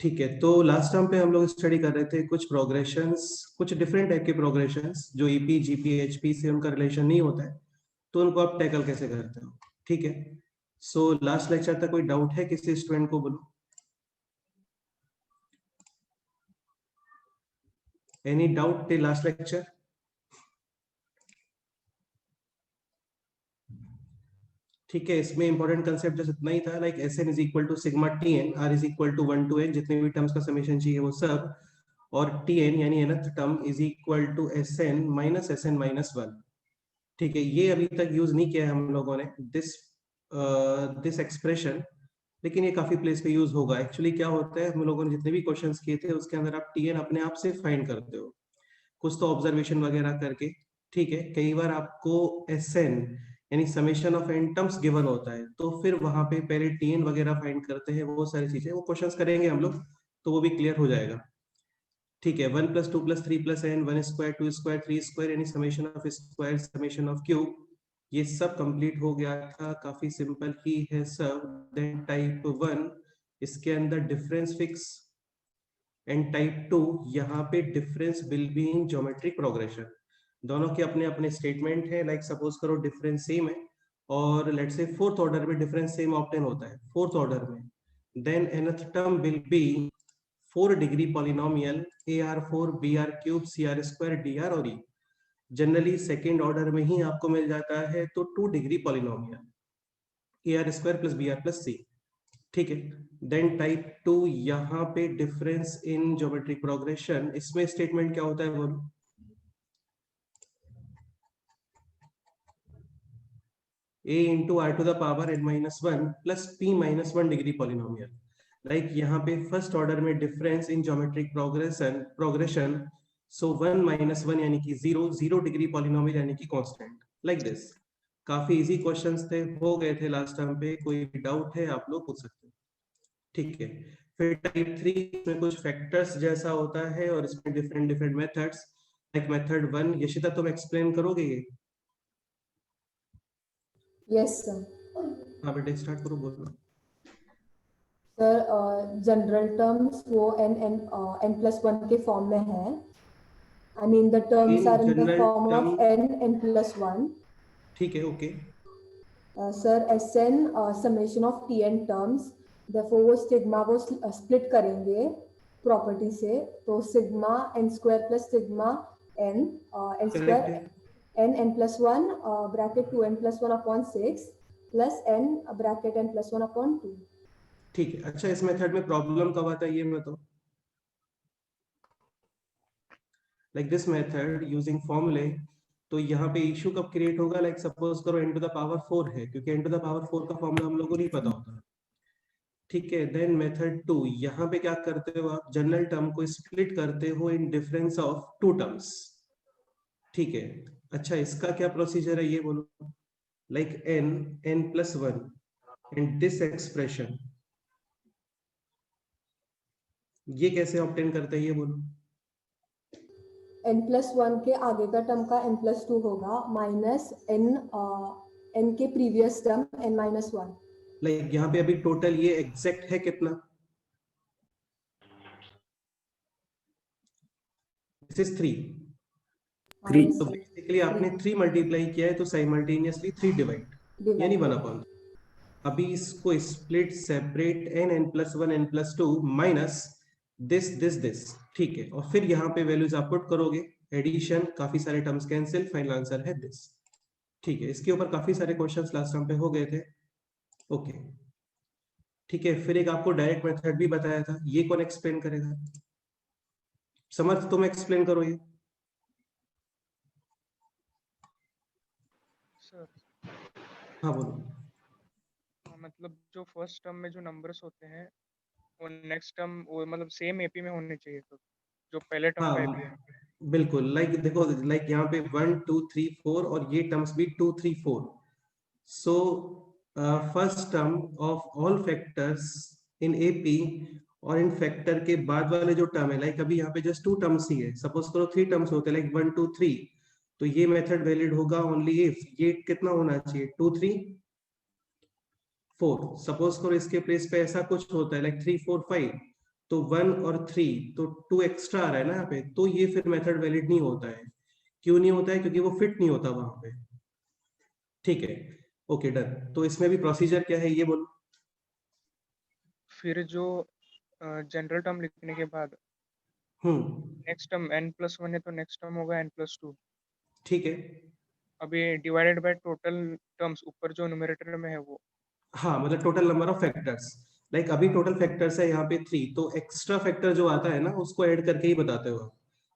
ठीक है, तो लास्ट टाइम पे हम लोग स्टडी कर रहे थे कुछ प्रोग्रेशंस, कुछ डिफरेंट टाइप के प्रोग्रेशंस जो ईपी जीपी एचपी से उनका रिलेशन नहीं होता है, तो उनको आप टैकल कैसे करते हो। ठीक है, सो लास्ट लेक्चर तक कोई डाउट है किसी स्टूडेंट को, बोलो। Any doubt till last lecture? ठीक है, इसमें इंपॉर्टेंट कंसेप्ट जैसे इतना ही था, like S N is equal to sigma T N, R is equal to 1 to n, जितने भी टर्म्स का समेशन चाहिए वो सब, और टी एन यानी nth term is equal to S N minus 1। ठीक है, ये अभी तक यूज नहीं किया है हम लोगों ने दिस एक्सप्रेशन, लेकिन ये काफी प्लेस पे यूज होगा। एक्चुअली क्या होता है, हम लोगों ने जितने भी क्वेश्चंस किए थे उसके अंदर आप टी एन अपने आप से फाइंड करते हो, कुछ तो ऑब्जर्वेशन वगैरह करके। ठीक है, कई बार आपको एस एन यानी summation of N terms given होता है, तो फिर वहां पे पहले टी एन वगैरह फाइंड करते हैं, वो सारी चीजें वो क्वेश्चंस करेंगे हम लोग, तो वो भी क्लियर हो जाएगा। ठीक है, 1+2+3+n, 1 स्क्वायर 2 स्क्वायर 3 स्क्वायर यानी summation of square summation of cube, ये सब कंप्लीट हो गया था, काफी सिंपल ही है सब। देन टाइप 1, इसके अंदर डिफरेंस फिक्स, एंड टाइप 2 यहाँ पे difference will be in geometric progression. दोनों के अपने अपने स्टेटमेंट है, लाइक सपोज करो डिफरेंस सेम है, और लेट से फोर्थ ऑर्डर में डिफरेंस सेम ऑब्टेन होता है, फोर्थ ऑर्डर में, then nth term will be 4 degree polynomial AR4 BR3 CR² DR और E। जनरली सेकेंड ऑर्डर में ही आपको मिल जाता है, तो 2 degree polynomial AR² + BR + C। ठीक है, देन टाइप 2, यहाँ पे डिफरेंस इन ज्योमेट्रिक प्रोग्रेशन, इसमें स्टेटमेंट क्या होता है बोलो। a into r to the power n-1 plus p-1 degree polynomial. Like यहाँ पे फर्स्ट ऑर्डर में डिफरेंस इन ज्योमेट्रिक प्रोग्रेशन, सो 1 - 1 यानी कि 0, 0 डिग्री पॉलिनोमियल यानी कि कांस्टेंट, लाइक दिस। काफी इजी क्वेश्चंस थे, हो गए थे लास्ट टाइम पे, कोई डाउट है आप लोग पूछ सकते हैं। ठीक है, फिर टाइप 3 में कुछ फैक्टर्स जैसा होता है, और इसमें different different methods, like method 1, Yashita तुम एक्सप्लेन करोगे ये? Yes sir. हाँ बेटा, स्टार्ट करो, बोलो। सर जनरल टर्म्स वो n+1 के फॉर्म में है। I mean the terms are in the general form term, of n+1। ठीक है, okay. Sir Sn summation of Tn terms, therefore वो सिग्मा वो स्प्लिट करेंगे प्रॉपर्टी से, तो sigma n² + sigma n correct है, n+1 bracket 2n+1/6 plus n bracket n+1/2। ठीक है। अच्छा, इस मेथड में प्रॉब्लम कब आता है ये बताओ। लाइक दिस मेथड यूजिंग फॉर्मूले, तो यहाँ पे इशू कब क्रिएट होगा, लाइक सपोज करो n⁴ है, क्योंकि n⁴ का फॉर्मूला हम लोगों को नहीं पता होता। ठीक है, देन मेथड 2, यहाँ पे क्या करते हो आप, जनरल टर्म को स्प्लिट करते हो इन डिफरेंस ऑफ 2 टर्म्स। ठीक है, अच्छा इसका क्या प्रोसीजर है ये बोलो। Like n+1 and this expression, ये कैसे ऑब्टेन करते हैं ये बोलो। n+1 के आगे का टर्म का n+2 होगा, माइनस n के प्रीवियस टर्म n-1। लाइक यहाँ पे अभी टोटल ये एग्जैक्ट है कितना, दिस इज 3। तो बेसिकली आपने 3 मल्टीप्लाई किया है, तो साइमल्टेनियसली 3 डिवाइड यानी 1/3। अभी इसको split separate n+1 n+2 minus this. ठीक है, और फिर यहाँ पे वैल्यूज आप पुट करोगे, एडिशन, काफी सारे टर्म्स कैंसिल, फाइनल आंसर है दिस। ठीक है, इसके ऊपर काफी सारे क्वेश्चंस लास्ट टाइम पे हो गए थे। ओके, ठीक है, फिर एक आपको डायरेक्ट मेथड भी बताया था, ये कौन एक्सप्लेन करेगा? समर्थ तुम एक्सप्लेन करो ये। सर हाँ बोलो। मतलब जो फर्स्ट टर्म में जो नंबर्स होते हैं वो नेक्स्ट टर्म वो मतलब सेम एपी में होने चाहिए, तो जो पहले टर्म का एपी है। बिल्कुल, लाइक देखो, लाइक यहाँ पे 1 2 3 4 और ये टर्म्स भी 2 3 4। So first term of all factors in AP, और इन फैक्टर के बाद वाले जो टर्म है, लाइक अभी यहाँ पे जस्ट 2 टर्म्स ही है, सपोज करो 3 टर्म्स होते हैं, लाइक 1 2 3, तो ये मेथड वैलिड होगा ओनली इफ ये कितना होना चाहिए, 2 3 4। सपोज करो इसके प्लेस पे ऐसा कुछ होता है लाइक 3 4 5, तो 1 और 3, तो 2 एक्स्ट्रा आ रहा है ना यहाँ पे, तो ये फिर मेथड वैलिड नहीं होता है। क्यों नहीं होता है? क्योंकि वो फिट नहीं होता वहां पे। ठीक है, ओके डन। तो इसमें भी प्रोसीजर क्या है ये बोलो। फिर जो जनरल टर्म लिखने के बाद नेक्स्ट टर्म n+1 है तो नेक्स्ट टर्म होगा n+2। ठीक है। अभी डिवाइडेड बाय टोटल टर्म्स ऊपर जो न्यूमरेटर में है वो। हाँ, मतलब total number of factors. Like अभी टोटल फैक्टर्स है यहाँ पे 3, तो एक्स्ट्रा फैक्टर जो आता है ना उसको ऐड करके ही बताते हो,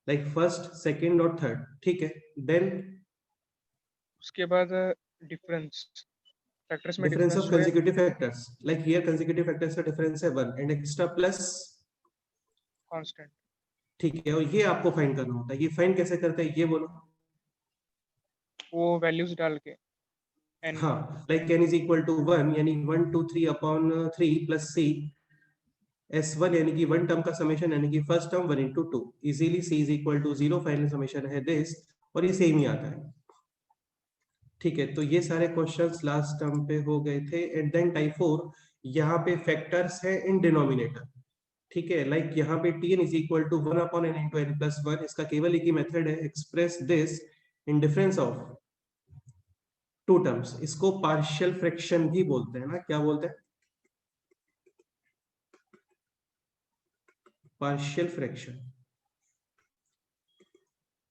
लाइक फर्स्ट, सेकंड और थर्ड। ठीक है, देन उसके बाद डिफरेंस, फैक्टर्स में डिफरेंस ऑफ डिफरेंस जो है consecutive factors, like here consecutive factors का डिफरेंस है 1 एंड एक्स्ट्रा प्लस। कांस्टेंट। ठीक है, और ये आपको फाइंड करना होता है। ये फाइंड कैसे करते हैं ये बोलो। वो वैल्यूज डाल के n। हाँ, like n is equal to 1 यानी 1 2 3 अपॉन 3 प्लस c S1 यानी कि 1 टर्म का समेशन यानी कि first term 1 into 2 easily c is equal to 0, final summation है दिस, और ये सेम ही आता है। ठीक है, तो ये सारे क्वेश्चंस लास्ट टर्म पे हो गए थे। एंड देन टाइप 4, यहाँ पे फैक्टर्स है इन डिनोमिनेटर। ठीक है, लाइक यहाँ पे tn is equal to 1 upon n into n plus 1। इसका केवल एक ही मेथड है, express this in difference of two terms. इसको पार्शियल फ्रैक्शन भी बोलते हैं ना, क्या बोलते हैं? Partial fraction.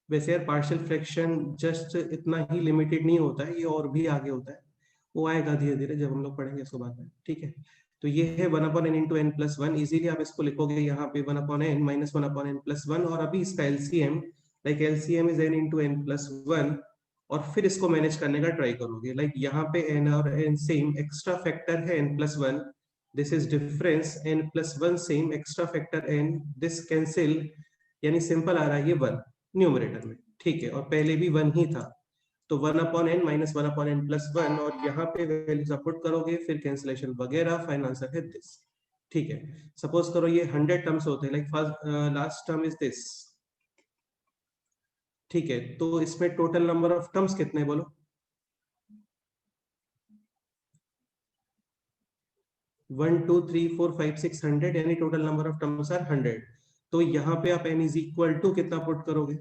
वैसे यार पार्शियल फ्रैक्शन जस्ट इतना ही लिमिटेड नहीं होता है, ये और भी आगे होता है। वो आएगा धीरे धीरे जब हम लोग पढ़ेंगे इसको बाद में। ठीक है, तो ये है 1 upon n into n plus 1। Easily आप इसको लिखोगे यहाँ पे 1 upon n minus 1 upon n plus 1, और अभी इसका LCM, like LCM is n into n plus 1, और फिर इसको मैनेज करने का ट्राई करोगे। लाइक यहाँ पे n और n सेम, एक्स्ट्रा फैक्टर है n plus 1, this is difference, n plus 1 same, extra factor n, this cancel, यानी सिंपल आ रहा है ये 1 न्यूमरेटर में। ठीक है, और पहले भी 1 ही था, तो 1 upon n minus 1 upon n plus 1, और यहाँ पे वैल्यूज आप पुट करोगे, फिर कैंसिलेशन वगैरह, फाइनल आंसर है दिस। ठीक है, सपोज करो ये 100 टर्म्स होते हैं, like first last term is this. ठीक है, तो इसमें टोटल नंबर ऑफ टर्म्स कितने बोलो? 1 2 3 4 5 6 100, यानी total number of terms are 100। तो यहाँ पे आप n इज इक्वल टू कितना पुट करोगे?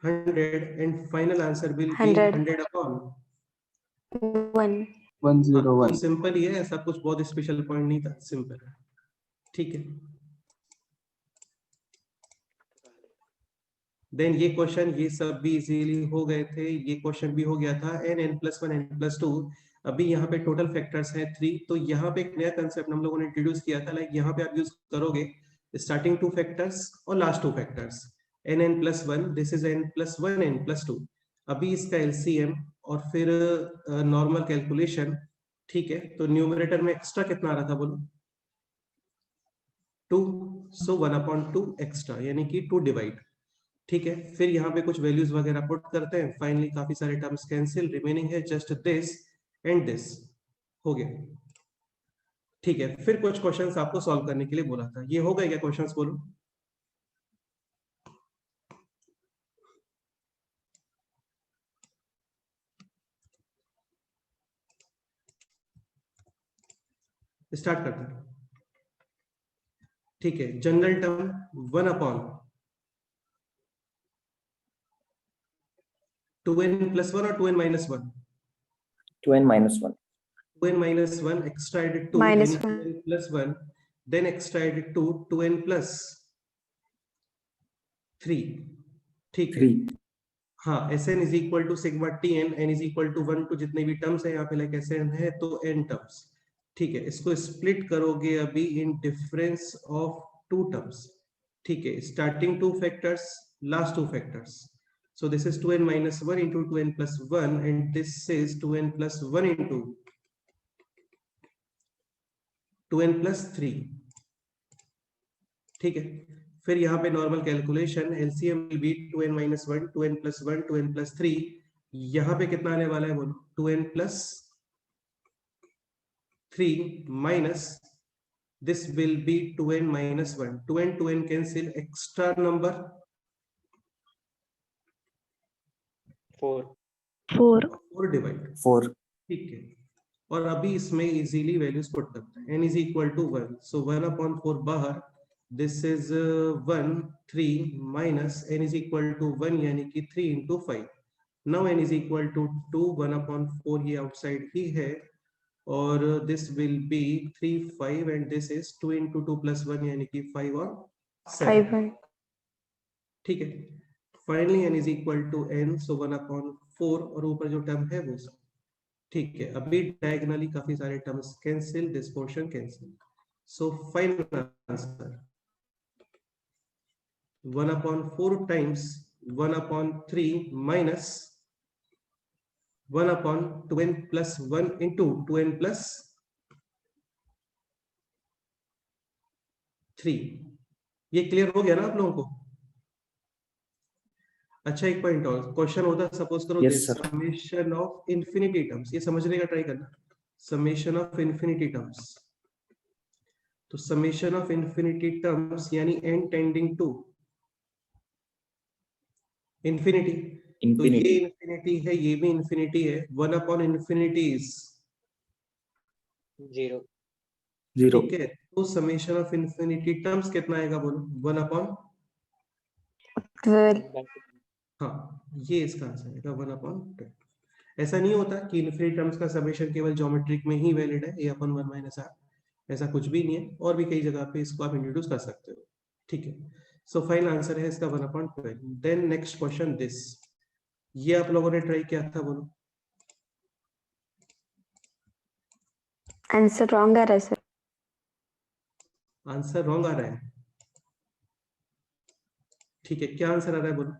100, and final answer will be 100 upon 101। तो सिंपल ही है, ऐसा कुछ बहुत स्पेशल पॉइंट नहीं था, सिंपल है। ठीक है, देन ये क्वेश्चन, ये सब भी इजीली हो गए थे। ये क्वेश्चन भी हो गया था n n plus 1 n plus 2। अभी यहाँ पे टोटल फैक्टर्स हैं 3, तो यहाँ पे एक नया कंसेप्ट हम लोगों ने इंट्रोड्यूस किया था। लाइक यहाँ पे आप यूज करोगे स्टार्टिंग 2 फैक्टर्स और last 2 factors, n n plus 1, this is n plus 1 n plus 2। अभी इसका एलसीएम और फिर नॉर्मल कैलकुलेशन। ठीक है, तो न्यूमरेटर में एक्स्ट्रा कितना आ रहा था बोलो? 2, सो 1 अपॉन 2 एक्स्ट्रा, यानी कि 2 डिवाइड। ठीक है, फिर यहाँ पे कुछ वैल्यूज वगैरह पुट करते हैं, फाइनली काफी सारे टर्म्स कैंसिल, रिमेनिंग है जस्ट दिस एंड दिस, हो गया। ठीक है, फिर कुछ क्वेश्चंस आपको सॉल्व करने के लिए बोला था, ये हो गए क्या क्वेश्चंस बोलो? स्टार्ट करते हैं। ठीक है, general term 1 upon 2n plus 1 और 2n minus 1? 2n minus 1। 2n minus 1 extra added 2 Minus यानी 2n plus 1, then extra added 2 2n plus 3। ठीक है, 3। हाँ, Sn is equal to sigma Tn, n is equal to 1 to जितने भी terms है यहाँ पे, लाइक Sn है तो n टर्म्स। ठीक है, इसको स्प्लिट करोगे अभी in difference of two terms. ठीक है, starting 2 factors, last 2 factors. So this is 2n minus 1 into 2n plus 1, and this is 2n plus 1 into 2n plus 3। ठीक है, फिर यहाँ पे normal calculation, LCM will B 2n minus 1 2n plus 1 2n plus 3। यहाँ पे कितना आने वाला है बोलो? 2n plus 3 minus this will be 2n minus 1, 2n cancel, extra number 4। 4 4 divide. 4। ठीक है, और अभी इसमें इजीली वैल्यूज पुट करते हैं। n is equal to 1, so 1/4 बाहर, this is 1 3 minus n is equal to 1 यानी कि 3 into 5। Now n is equal to 2, 1/4 ये आउटसाइड ही है, और this will be 3 5 and this is 2 into 2 plus 1 यानी कि 5 और 7। ठीक है, finally n is equal to n, so 1/4 और ऊपर जो टर्म है वो सब। ठीक है, अभी डायगोनली काफी सारे terms cancel, this portion cancel, so final answer 1/4 times 1/3 minus 1/2n plus 1 into 2n plus 3। ये क्लियर हो गया ना आप लोगों को? अच्छा, एक पॉइंट और, क्वेश्चन होता सपोज करो Yes, this sir. Summation of infinity terms, ये समझने का ट्राई करना, समेशन ऑफ इन्फिनिटी टर्म्स। तो समेशन ऑफ इन्फिनिटी टर्म्स यानी n टेंडिंग टू इन्फिनिटी, तो ये Infinity. इन्फिनिटी है, ये भी इन्फिनिटी है, 1/infinity इज 0. 0. ठीक है, तो समेशन ऑफ इन्फिनिटी टर्म्स कितना आएगा बोलो? 12। हाँ, ये इसका आंसर आएगा 1/12। ऐसा नहीं होता कि इन्फिनिटी टर्म्स का समेशन केवल ज्योमेट्रिक में ही वैलिड है, a/1 - r, ऐसा कुछ भी नहीं है, और भी कई जगह पे इसको आप इंट्रोड्यूस कर सकते हो। ठीक है, सो फाइनल आंसर है इसका 1/12। देन नेक्स्ट क्वेश्चन दिस, ये आप लोगों ने ट्राई किया था, बोलो। आंसर रॉन्ग आ रहा है सर। आंसर रॉन्ग आ रहा है? ठीक है, क्या आंसर आ रहा है बोलो?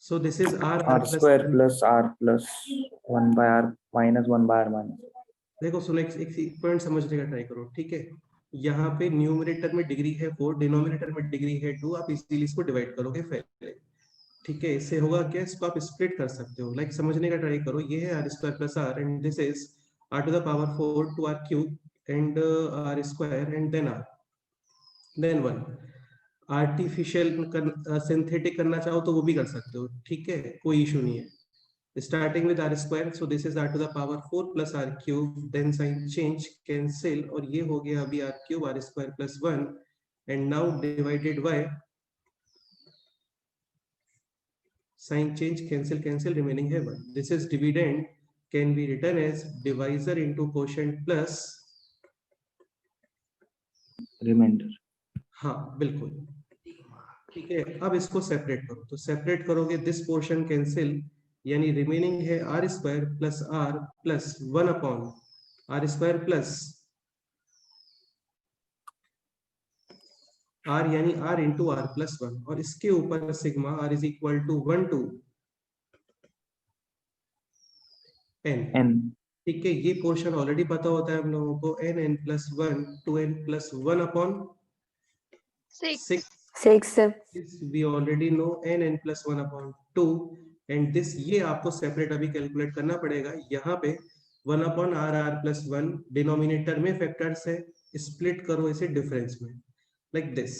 So this is r R square plus R plus 1 by R minus 1 by R minus. देखो सुनो, एक पॉइंट समझने का ट्राई करो। ठीक है, यहाँ पे न्यूमरेटर में डिग्री है 4, डिनोमिनेटर में डिग्री है 2, आप इजीली इसको डिवाइड करोगे पहले। ठीक है, इससे होगा क्या, इसको आप स्प्लिट कर सकते हो, लाइक समझने का ट्राई करो। ये है r square plus r and this is r to the power 4 2r cube and r square and then 1। Artificial synthetic करना चाहो तो वो भी कर सकते हो, ठीक है, कोई इशू नहीं है। Starting with r square, so this is r to the power 4 plus r cube, then sign change cancel, और ये हो गया अभी r cube r square plus 1 and now divided by sign change cancel cancel remaining है 1. This is dividend can be written as divisor into quotient plus Remainder. हाँ बिल्कुल, ठीक है। अब इसको सेपरेट करो, तो सेपरेट करोगे दिस पोर्शन कैंसिल, यानी रिमेनिंग है r square plus r plus 1/r square plus r यानी r इंटू r प्लस 1, और इसके ऊपर सिग्मा r is equal to 1 to n। ठीक है, ये पोर्शन ऑलरेडी पता होता है हम लोगों को, n plus 1 2n plus 1/6। we already know n plus 1/2 and this, ये आपको सेपरेट अभी कैलकुलेट करना पड़ेगा। यहाँ पे 1/r plus 1 डिनोमिनेटर में फैक्टर्स है, स्प्लिट करो इसे डिफरेंस में लाइक दिस,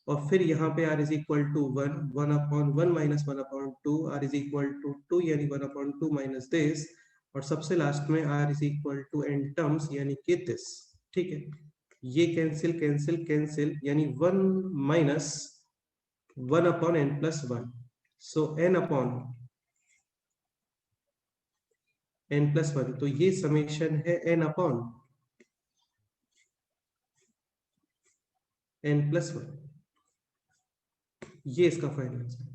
और फिर यहाँ पे r is equal to 1 1/1 minus 1/2 r is equal to 2 यानी 1/2 माइनस दिस, और सबसे लास्ट में r is equal to n terms यानी कि दिस। ठीक है, ये कैंसिल कैंसिल कैंसिल, यानी 1 minus 1/n plus 1, so n plus 1, तो ये समेशन है n plus 1, ये इसका फाइनल आंसर है।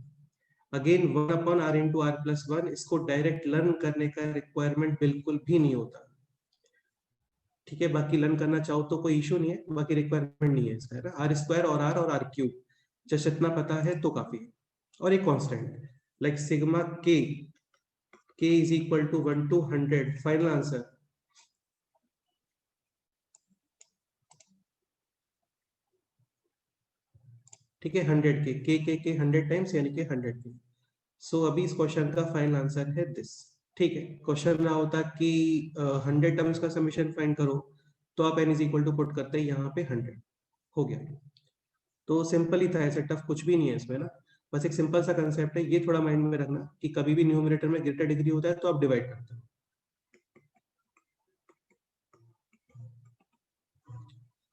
Again 1/r into r plus 1, इसको डायरेक्ट लर्न करने का रिक्वायरमेंट बिल्कुल भी नहीं होता। ठीक है, बाकी लर्न करना चाहो तो कोई इशू नहीं है, बाकी रिक्वायरमेंट नहीं है इसका, है ना। r स्क्वायर और r क्यूब जस्ट इतना पता है तो काफी है, और एक constant like sigma k is equal to 1 to 100, final answer. ठीक है, 100 के 100 टाइम्स यानी कि 100 के। सो अभी इस क्वेश्चन का फाइनल आंसर है दिस। ठीक है, क्वेश्चन ना होता कि 100 टर्म्स का समीशन फाइंड करो, तो आप n is equal to put करते हैं यहाँ पे 100, हो गया। तो सिंपल ही था, ऐसे टफ कुछ भी नहीं है इसमें ना, बस एक सिंपल सा कंसेप्ट है, ये थोड़ा माइंड में रखना कि कभी भी न्यूमरेटर में ग्रेटर डिग्री होता है तो आप डिवाइड करते हो।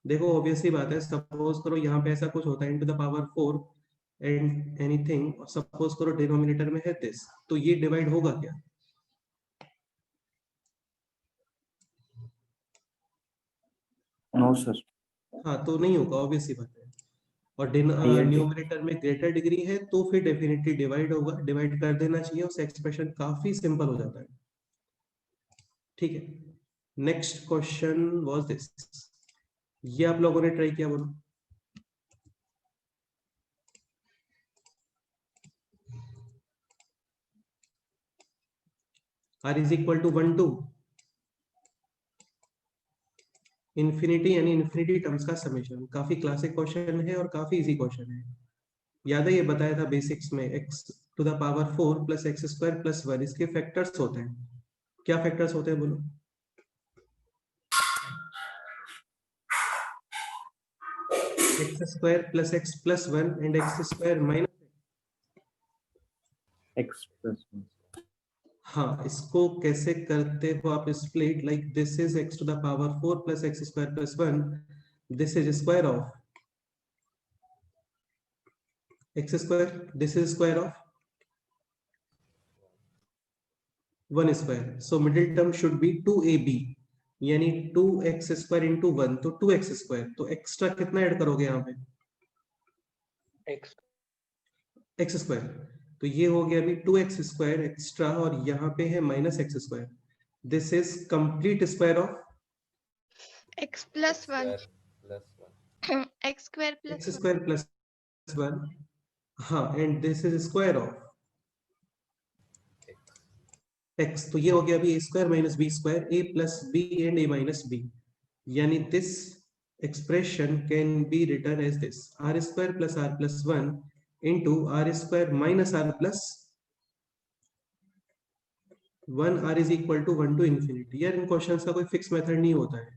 देखो ऑब्वियसली बात है, सपोज करो यहाँ पे ऐसा कुछ होता है into the power 4 and anything, suppose करो डिनोमिनेटर में है दिस, तो ये डिवाइड होगा क्या? No sir. हाँ तो नहीं होगा, ऑब्वियसली बात है। और Higher न्यूमरेटर में ग्रेटर डिग्री है तो फिर डेफिनेटली डिवाइड होगा, डिवाइड कर देना चाहिए, उससे एक्सप्रेशन काफी सिंपल हो जाता है। ठीक है, नेक्स्ट क्वेश्चन वाज दिस, ये आप लोगों ने ट्राई किया, बोलो। r is equal to 1 to infinity, यानी इंफिनिटी टर्म्स का समेशन। काफी क्लासिक क्वेश्चन है और काफी इजी क्वेश्चन है। याद है ये बताया था बेसिक्स में, x to the power 4 plus x square plus 1 इसके फैक्टर्स होते हैं। क्या फैक्टर्स होते हैं बोलो? X square plus x plus 1 and x square minus. x plus 1. हाँ, इसको कैसे करते हो आप split, like this is x to the power 4 plus x square plus 1, this is square of x square, this is square of 1 square, so middle term should be 2ab, यानी 2x square into 1, तो 2x square, तो extra कितना add करोगे यहाँ पे? X square, तो ये हो गया अभी 2x स्क्वायर एक्स्ट्रा, और यहाँ पे है minus x square, this is complete square of x plus 1 x square plus x 1 square plus 1, हाँ, and this is square of x, तो ये हो गया अभी a square minus B square, a plus B and a minus B, यानी this expression can be written as this, r square plus r plus 1 into r square minus r plus 1, r is equal to 1 to infinity। यार इन questions का कोई fix method नहीं होता है,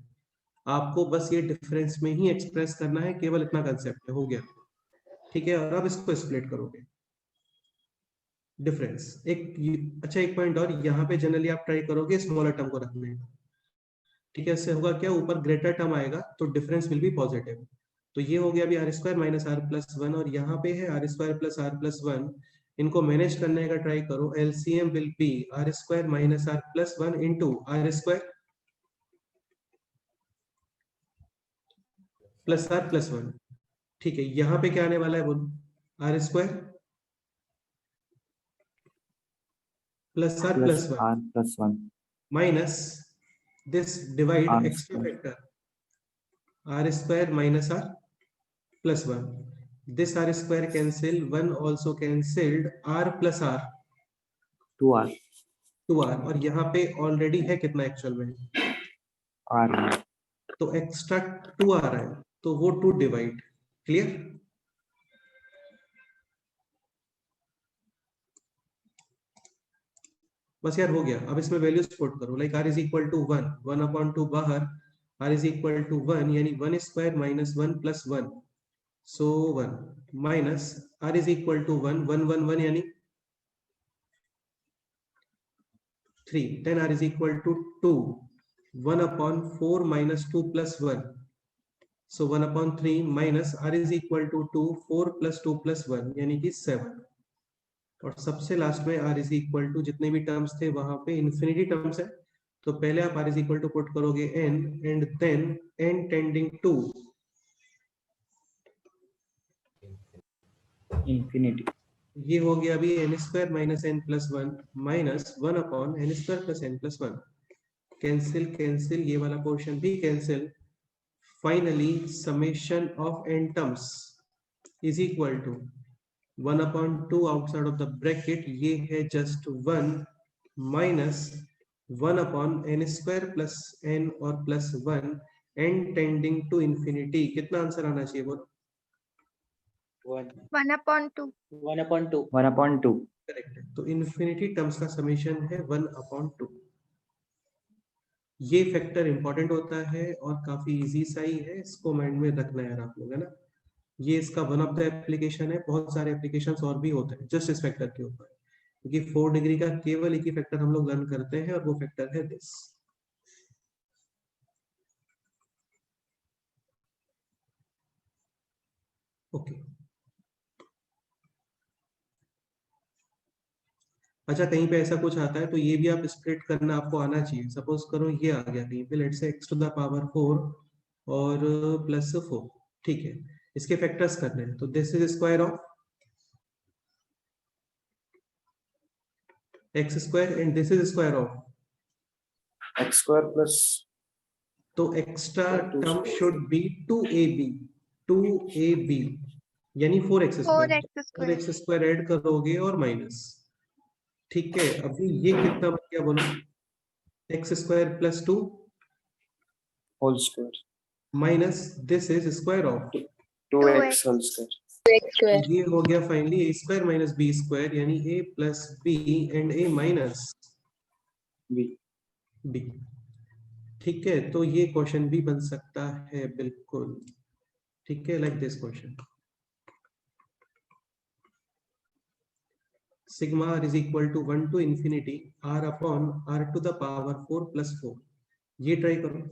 आपको बस ये डिफरेंस में ही एक्सप्रेस करना है, केवल इतना कंसेप्ट है, हो गया। ठीक है, और अब इसको स्प्लिट करोगे डिफरेंस। अच्छा एक पॉइंट और, यहाँ पे जनरली आप ट्राई करोगे स्मॉलर टर्म को रखने का। ठीक है, इससे होगा क्या, ऊपर ग्रेटर टर्म आएगा तो डिफरेंस विल बी पॉजिटिव। तो ये हो गया अभी R square minus R plus 1, और यहाँ पे है R square plus R plus 1, इनको मैनेज करने का ट्राई करो। LCM will be R square minus R plus 1 into R square plus R plus 1। ठीक है, यहाँ पे क्या आने वाला है बोलो, R square plus R Plus plus 1 r plus 1. Minus this divide R extra square. factor r square minus r plus 1, this r square cancel, 1 also cancelled, r plus r 2r. 2r, और यहाँ पे already है कितना actual में, r. तो extra 2 आ रहा है, तो वो 2 डिवाइड। क्लियर? बस यार हो गया। अब इसमें वैल्यूज पुट करो, like r is equal to 1, 1/2 बाहर, r इज इक्वल टू 1 यानी 1 square minus 1 plus 1, so 1 minus r is equal to 1, 1 1 1 यानी 3, then r is equal to 2, 1/4 minus 2 plus 1, so 1/3 minus r is equal to 2, 4 plus 2 plus 1 यानी कि 7, और सबसे last में r is equal to जितने भी terms थे वहां पे इन्फिनिटी टर्म्स है, तो पहले आप r is equal to put करोगे n and then n tending to Infinity. ये हो गया अभी n square minus n plus 1 minus 1/n square plus n plus 1, cancel cancel, ये वाला पोर्शन भी cancel. Finally summation of n terms is equal to 1/2 outside of the bracket, ये है just 1 minus 1/n square plus n और plus 1 n tending to infinity. कितना answer आना चाहिए बोलो? 1/2 1/2. करेक्ट है, तो इंफिनिटी टर्म्स का समेशन है 1/2। ये फैक्टर इंपॉर्टेंट होता है और काफी इजी सा ही है, इसको माइंड में रखना है यार आप लोग, है ना। ये इसका वन ऑफ द एप्लीकेशन है, बहुत सारे एप्लीकेशंस और भी होते हैं जस्ट इस फैक्टर के ऊपर, क्योंकि 4 डिग्री का केवल एक ही फैक्टर हम लोग लर्न करते हैं और वो फैक्टर है दिस। ओके अच्छा, कहीं पे ऐसा कुछ आता है तो ये भी आप स्प्लिट करना आपको आना चाहिए। सपोज करो ये आ गया कहीं पे, let's say x to the power 4 और प्लस 4, ठीक है, इसके फैक्टर्स करने हैं, तो this is square of x square and this is square of x square plus तो extra 2 term square. Should be 2ab यानी 4x square, 4x square. 4x square add करोगे और माइनस, ठीक है। अभी ये कितना बन गया बोलो, x square plus 2 whole square. Minus this is square of 2x whole square. ये हो गया finally a square minus b square यानी a plus b and a minus b. b, ठीक है। तो ये क्वेश्चन भी बन सकता है बिल्कुल, ठीक है, like this question sigma r is equal to 1 to infinity r upon r to the power 4 plus 4, ये ट्राई करो।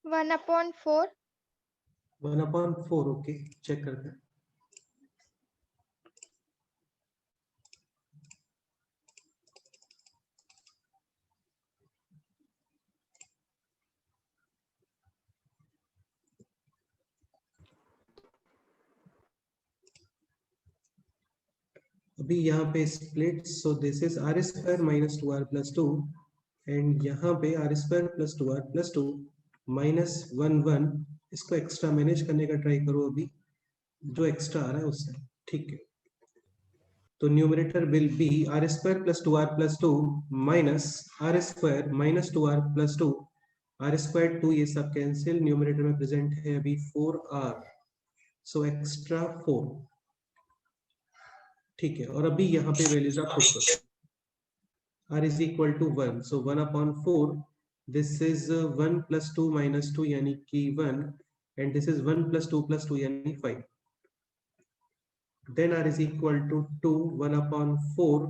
One upon 4. 1/4, ओके, चेक करते हैं। अभी यहाँ पे split, so this is r square minus 2r plus 2 and यहाँ पे r square plus 2r plus 2 minus 1 1, इसको एक्स्ट्रा मैनेज करने का ट्राई करो अभी, जो एक्स्ट्रा आ रहा है उससे, ठीक है। तो numerator will be r square plus 2r plus 2 minus r square minus 2r plus 2, r square 2 ये सब कैंसिल, न्यूमरेटर में प्रेजेंट है अभी 4r, सो एक्स्ट्रा 4, ठीक है। और अभी यहाँ पे वैल्यूज आप पुट करो, r is equal to 1, so 1/4, this is 1 plus 2 minus 2 यानी कि 1 and this is 1 plus 2 plus 2 यानी 5, then r is equal to 2, 1/4,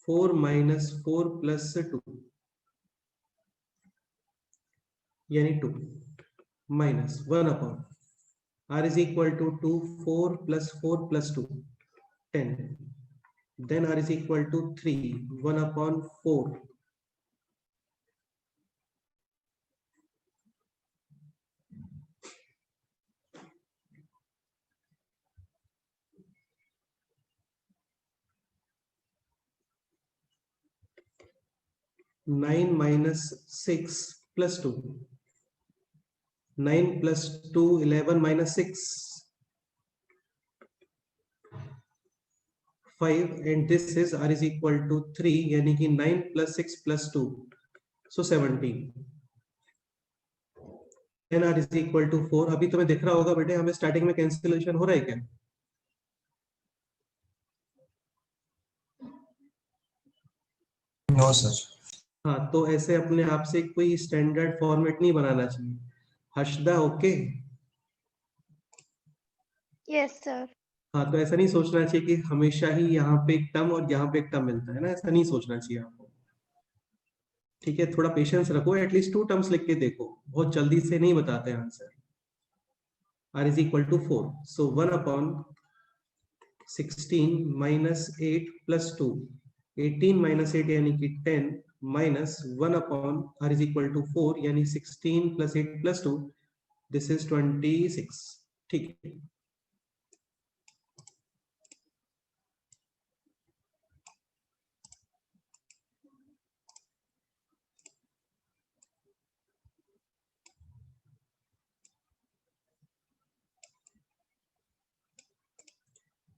4 minus 4 plus 2 यानी 2 minus 1/, r is equal to 2, 4 plus 4 plus 2 10, then r is equal to 3, 1/4, nine minus 6 plus 2, 9 plus 2 11 minus 6 5 and this is r is equal to 3 यानी कि 9 plus 6 plus 2 so 17, 10 r is equal to 4। अभी तुम्हें दिख रहा होगा बेटे, हमें starting में कैंसिलेशन हो रहा है क्या? No sir. हाँ, तो ऐसे अपने आप से कोई स्टैंडर्ड फॉर्मेट नहीं बनाना चाहिए। हर्षदा ओके? Yes, sir. हाँ, तो ऐसा नहीं सोचना चाहिए कि हमेशा ही यहाँ पे एक टर्म और यहाँ पे एक टर्म मिलता है ना, ऐसा नहीं सोचना चाहिए आपको। ठीक है, थोड़ा पेशेंस रखो, एटलीस्ट 2 टर्म्स लिख के देखो, बहुत जल्दी से नहीं बताते answer. r is equal to 4, so 1/16 minus 8 plus 2, 18 minus 8 यानी कि 10 minus 1/r is equal to 4 यानी 16 प्लस 8 प्लस 2, दिस इज 26। ठीक है,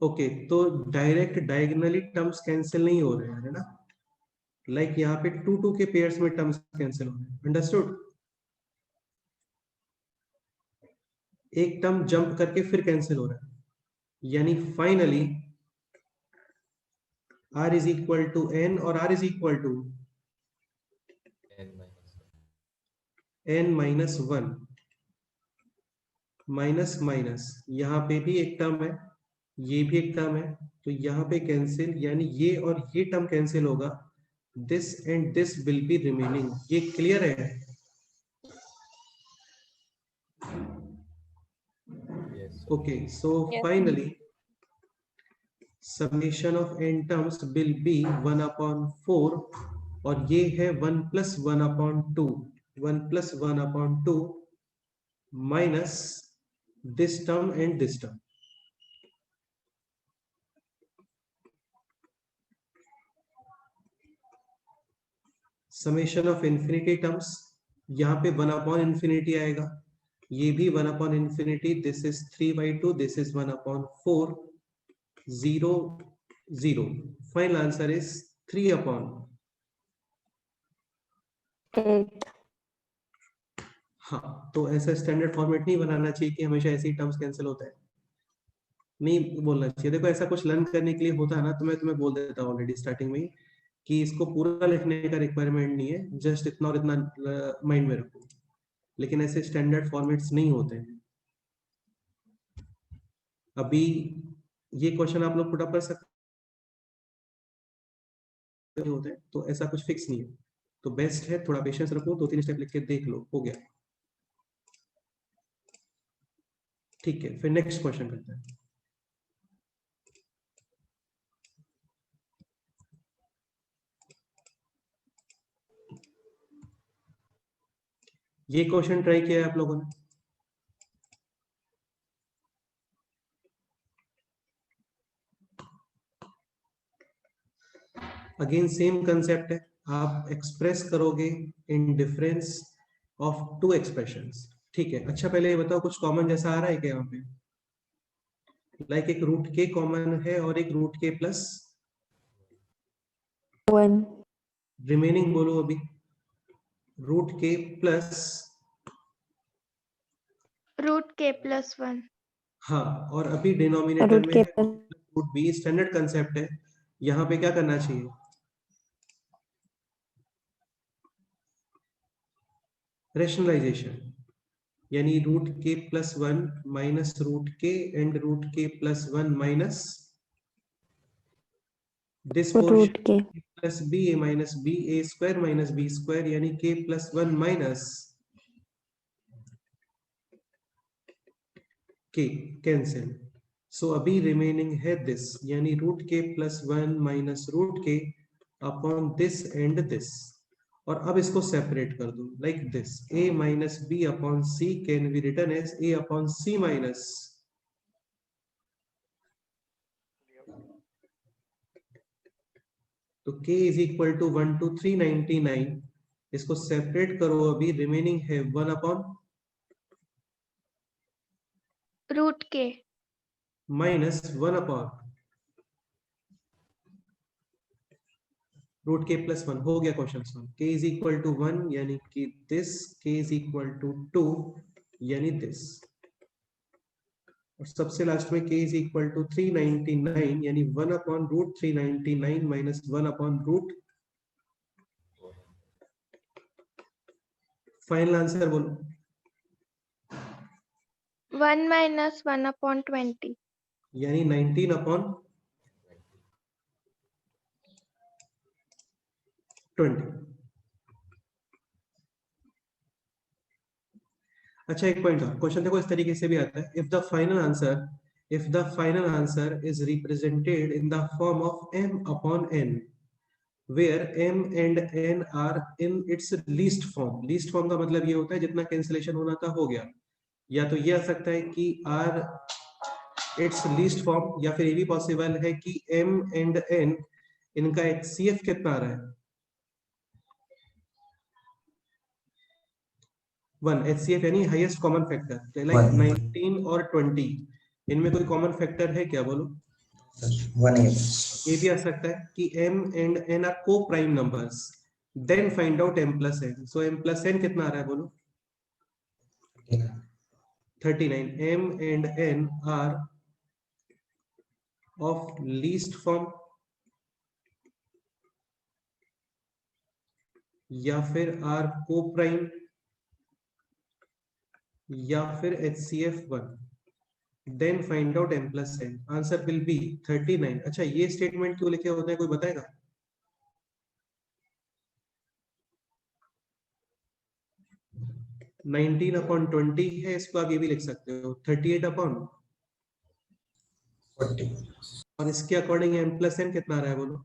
ओके तो डायरेक्ट डायगोनली टर्म्स कैंसिल नहीं हो रहे हैं, है ना? लाइक यहाँ पे 2 के पेयर्स में टर्म्स कैंसिल हो रहे हैं, अंडरस्टूड? एक टर्म जंप करके फिर कैंसिल हो रहा है, यानी finally r is equal to n और r is equal to n minus 1 minus minus, यहाँ पे भी एक टर्म है, ये भी एक टर्म है, तो यहाँ पे कैंसिल, यानी ये और ये टर्म कैंसिल होगा, this and this will be remaining. ये क्लियर है? Okay, so finally summation of n terms will be 1/4 और ये है 1 plus 1/2, 1 plus 1/2 minus this term and this term. Summation of infinity terms, यहाँ पे 1/infinity आएगा, ये भी 1/infinity, this is 3/2, this is 1/4, 0 0, final answer is 3/8। हाँ, तो ऐसा स्टैंडर्ड फॉर्मेट नहीं बनाना चाहिए कि हमेशा ऐसे ही टर्म्स कैंसिल होते हैं, नहीं बोलना चाहिए। देखो ऐसा कुछ लर्न करने के लिए होता है ना, तो मैं तुम्हें बोल देता हूँ ऑलरेडी स्टार्टिंग में कि इसको पूरा लिखने का रिक्वायरमेंट नहीं है, जस्ट इतना और इतना माइंड में रखो, लेकिन ऐसे स्टैंडर्ड फॉर्मेट्स नहीं होते हैं। अभी ये क्वेश्चन आप लोग पुट अप कर सकते होते हैं, तो ऐसा कुछ फिक्स नहीं है, तो बेस्ट है थोड़ा पेशेंस रखो, 2-3 स्टेप लिख के देख लो, हो गया। ठीक है, फिर नेक्स्ट क्वेश्चन करते हैं। ये क्वेश्चन ट्राई किया है आप लोगों ने? अगेन सेम कंसेप्ट है, आप एक्सप्रेस करोगे इन डिफरेंस ऑफ 2 एक्सप्रेशंस। ठीक है, अच्छा पहले ये बताओ कुछ कॉमन जैसा आ रहा है क्या यहाँ पे? लाइक एक रूट के कॉमन है और एक रूट के प्लस 1 रिमेनिंग बोलो अभी। Root K plus √k+1। हाँ, और अभी डिनोमिनेटर रूट में के है रूट बी, स्टैंडर्ड कंसेप्ट है। यहाँ पे क्या करना चाहिए? रेशनलाइजेशन, यानी root K plus 1 minus root K and root K plus 1 minus this root portion K plus B A minus B A square minus B square, यानी K plus 1 minus K, cancel. So अभी remaining है this, यानी root K plus 1 minus root K upon this and this, और अब इसको separate कर दो like this, a minus B upon C can be written as a upon C minus, तो k is equal to 1 to 399, इसको separate करो, अभी remaining है 1 upon √k। Minus 1 upon root K plus 1। हो गया question solve. k is equal to 1 यानी कि this, k is equal to 2 यानी दिस, और सबसे लास्ट में k इज इक्वल टू 399 यानी 1/√399 माइनस 1/√। फाइनल आंसर बोलो। 1 minus 1/20. यानी 19/20। अच्छा, एक पॉइंट और, क्वेश्चन देखो इस तरीके से भी आता है, if the final answer is represented in the form of m/n where m and n are in its least form। Least form का मतलब ये होता है जितना कैंसिलेशन होना था हो गया, या तो ये आ सकता है कि r इट्स लीस्ट फॉर्म, या फिर ये भी पॉसिबल है कि m and n इनका HCF कितना आ रहा है, 1। HCF यानी हाईएस्ट कॉमन फैक्टर, लाइक 19 और 20 इनमें कोई कॉमन फैक्टर है क्या, बोलो। 1 ये भी आ सकता है कि m and n are coprime numbers, then find out m+n। सो m+n कितना आ रहा है, बोलो। 39। m and n are of least form या फिर आर को प्राइम या फिर HCF 1, then find out m+n। Answer will be 39। अच्छा, ये स्टेटमेंट क्यों लिखे होते हैं, कोई बताएगा। 19/20 है, इसको आप ये भी लिख सकते हो 38/40, और इसके अकॉर्डिंग m+n कितना आ रहा है, बोलो।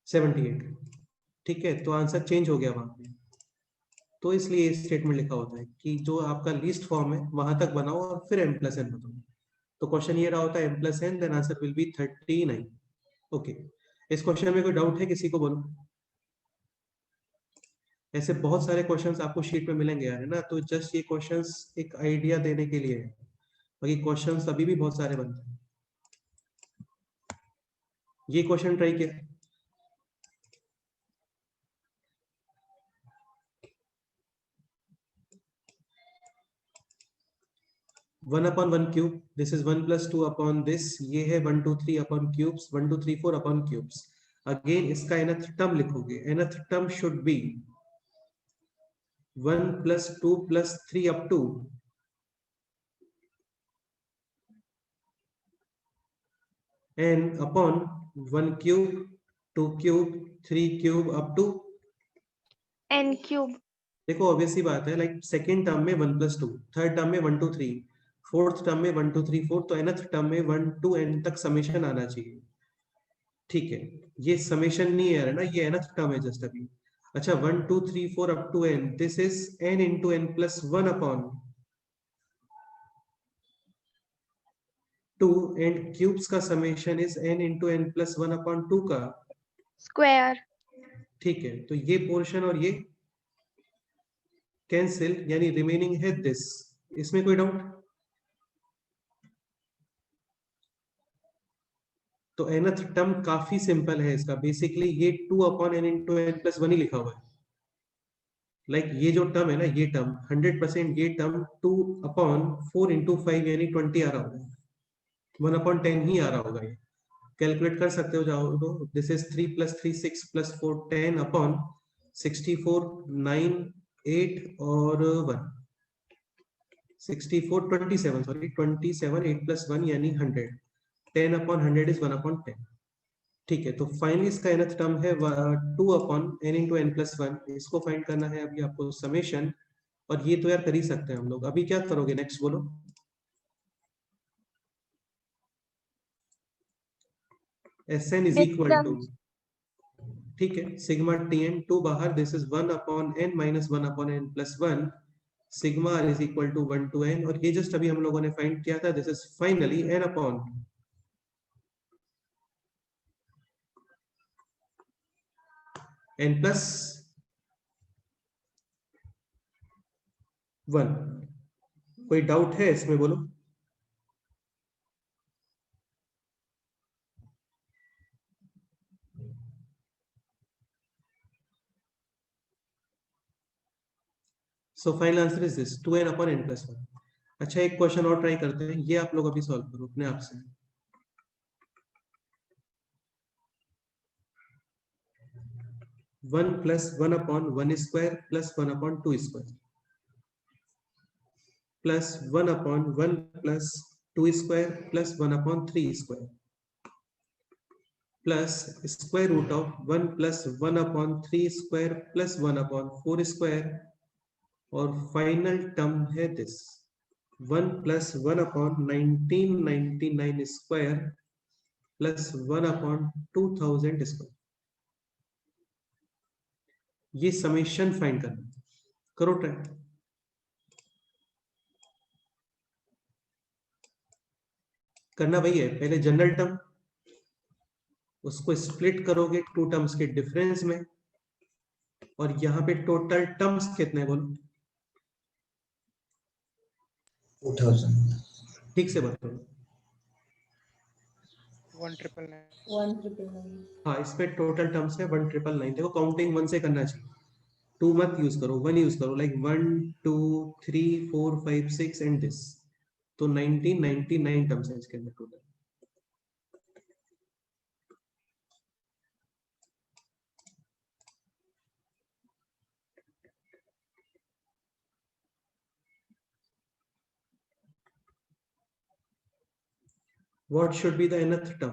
78। ठीक है, तो आंसर चेंज हो गया वहां पे, तो इसलिए स्टेटमेंट लिखा होता है कि जो आपका लीस्ट फॉर्म है वहां तक बनाओ और फिर m+n बताओ। तो क्वेश्चन ये रहा होता है m+n, then answer will be 39। Okay, इस क्वेश्चन में कोई डाउट है किसी को, बोलो। ऐसे बहुत सारे क्वेश्चंस आपको शीट में मिलेंगे यार, है ना, तो जस्ट ये क्वेश्चंस एक आइडिया देने के लिए है, बाकी क्वेश्चंस अभी भी बहुत सारे बनते हैं। ये क्वेश्चन ट्राई किया। 1/1 cube, this is 1 + 2 upon this, ये है 1 2 3 upon cubes, 1 2 3 4 upon cubes. Again इसका nth टर्म लिखोगे, nth term should be 1 + 2 + 3 up to n upon 1 cube, 2 cube, 3 cube up to N cube. देखो ऑब्वियस सी बात है, लाइक सेकंड टर्म में 1 + 2, third term में 1 2 3, फोर्थ टर्म में 1 2 3 4, तो nth टर्म में 1 to n तक समेशन आना चाहिए। ठीक है, ये समेशन नहीं है ना, ये nth टर्म है जस्ट अभी। अच्छा, 1 2 3 4 up to n, this is n into n plus 1 upon 2, and cubes का summation is n into n plus 1 upon 2 का Square. ठीक है, तो ये पोर्शन और ये कैंसिल, यानी रिमेनिंग है दिस। इसमें कोई डाउट। तो nth टर्म काफी सिंपल है इसका, बेसिकली ये 2 upon n into n plus 1 ही लिखा हुआ है। लाइक ये जो टर्म है ना, ये टर्म 100% ये टर्म 2 अपॉन 4 into 5 यानी 20 आ रहा होगा, 1/10 ही आ रहा होगा। ये कैलकुलेट कर सकते हो, जाओ तो दिस इज 3 + 3 6 + 4 10 अपॉन 64 9 8 और 1 64 27 सॉरी 27 8 + 1 यानी 100, 10/100 इज 1/10। ठीक है, तो फाइनली इसका nth टर्म है 2 upon n into n plus 1। इसको फाइंड करना है अभी आपको समेशन, और ये तो यार कर ही सकते हैं हम लोग। अभी क्या करोगे नेक्स्ट, बोलो। Sn इज इक्वल टू, ठीक है, सिग्मा Tn 2 बाहर, this is 1 upon n minus 1 upon n plus 1, sigma r is equal to 1 to n, और ये जस्ट अभी हम लोगों ने फाइंड किया था, this is finally n upon n plus 1। कोई डाउट है इसमें, बोलो। So final answer is this 2n upon n plus 1. अच्छा, एक क्वेश्चन और ट्राई करते हैं, ये आप लोग अभी सॉल्व करो अपने आप से. One plus one upon one square plus one upon two square plus one upon one plus two square plus one upon three square plus square root of one plus one upon three square plus one upon four square, और final term है this one plus one upon 1999 square plus one upon 2000 square. ये summation find करना, करो try. करना वही है, पहले general term उसको स्प्लिट करोगे टू टर्म्स के डिफरेंस में, और यहाँ पे टोटल टर्म्स कितने बोलो 2000. ठीक से बताओ. 1999. 1999. हाँ, इसमें टोटल टर्म्स है 1999. देखो काउंटिंग वन से करना चाहिए, टू मत यूज करो, वन यूज करो, लाइक 1 2 3 4 5 6 एंड दिस. तो 1999 टर्म्स है इसके अंदर total. What should be the nth term?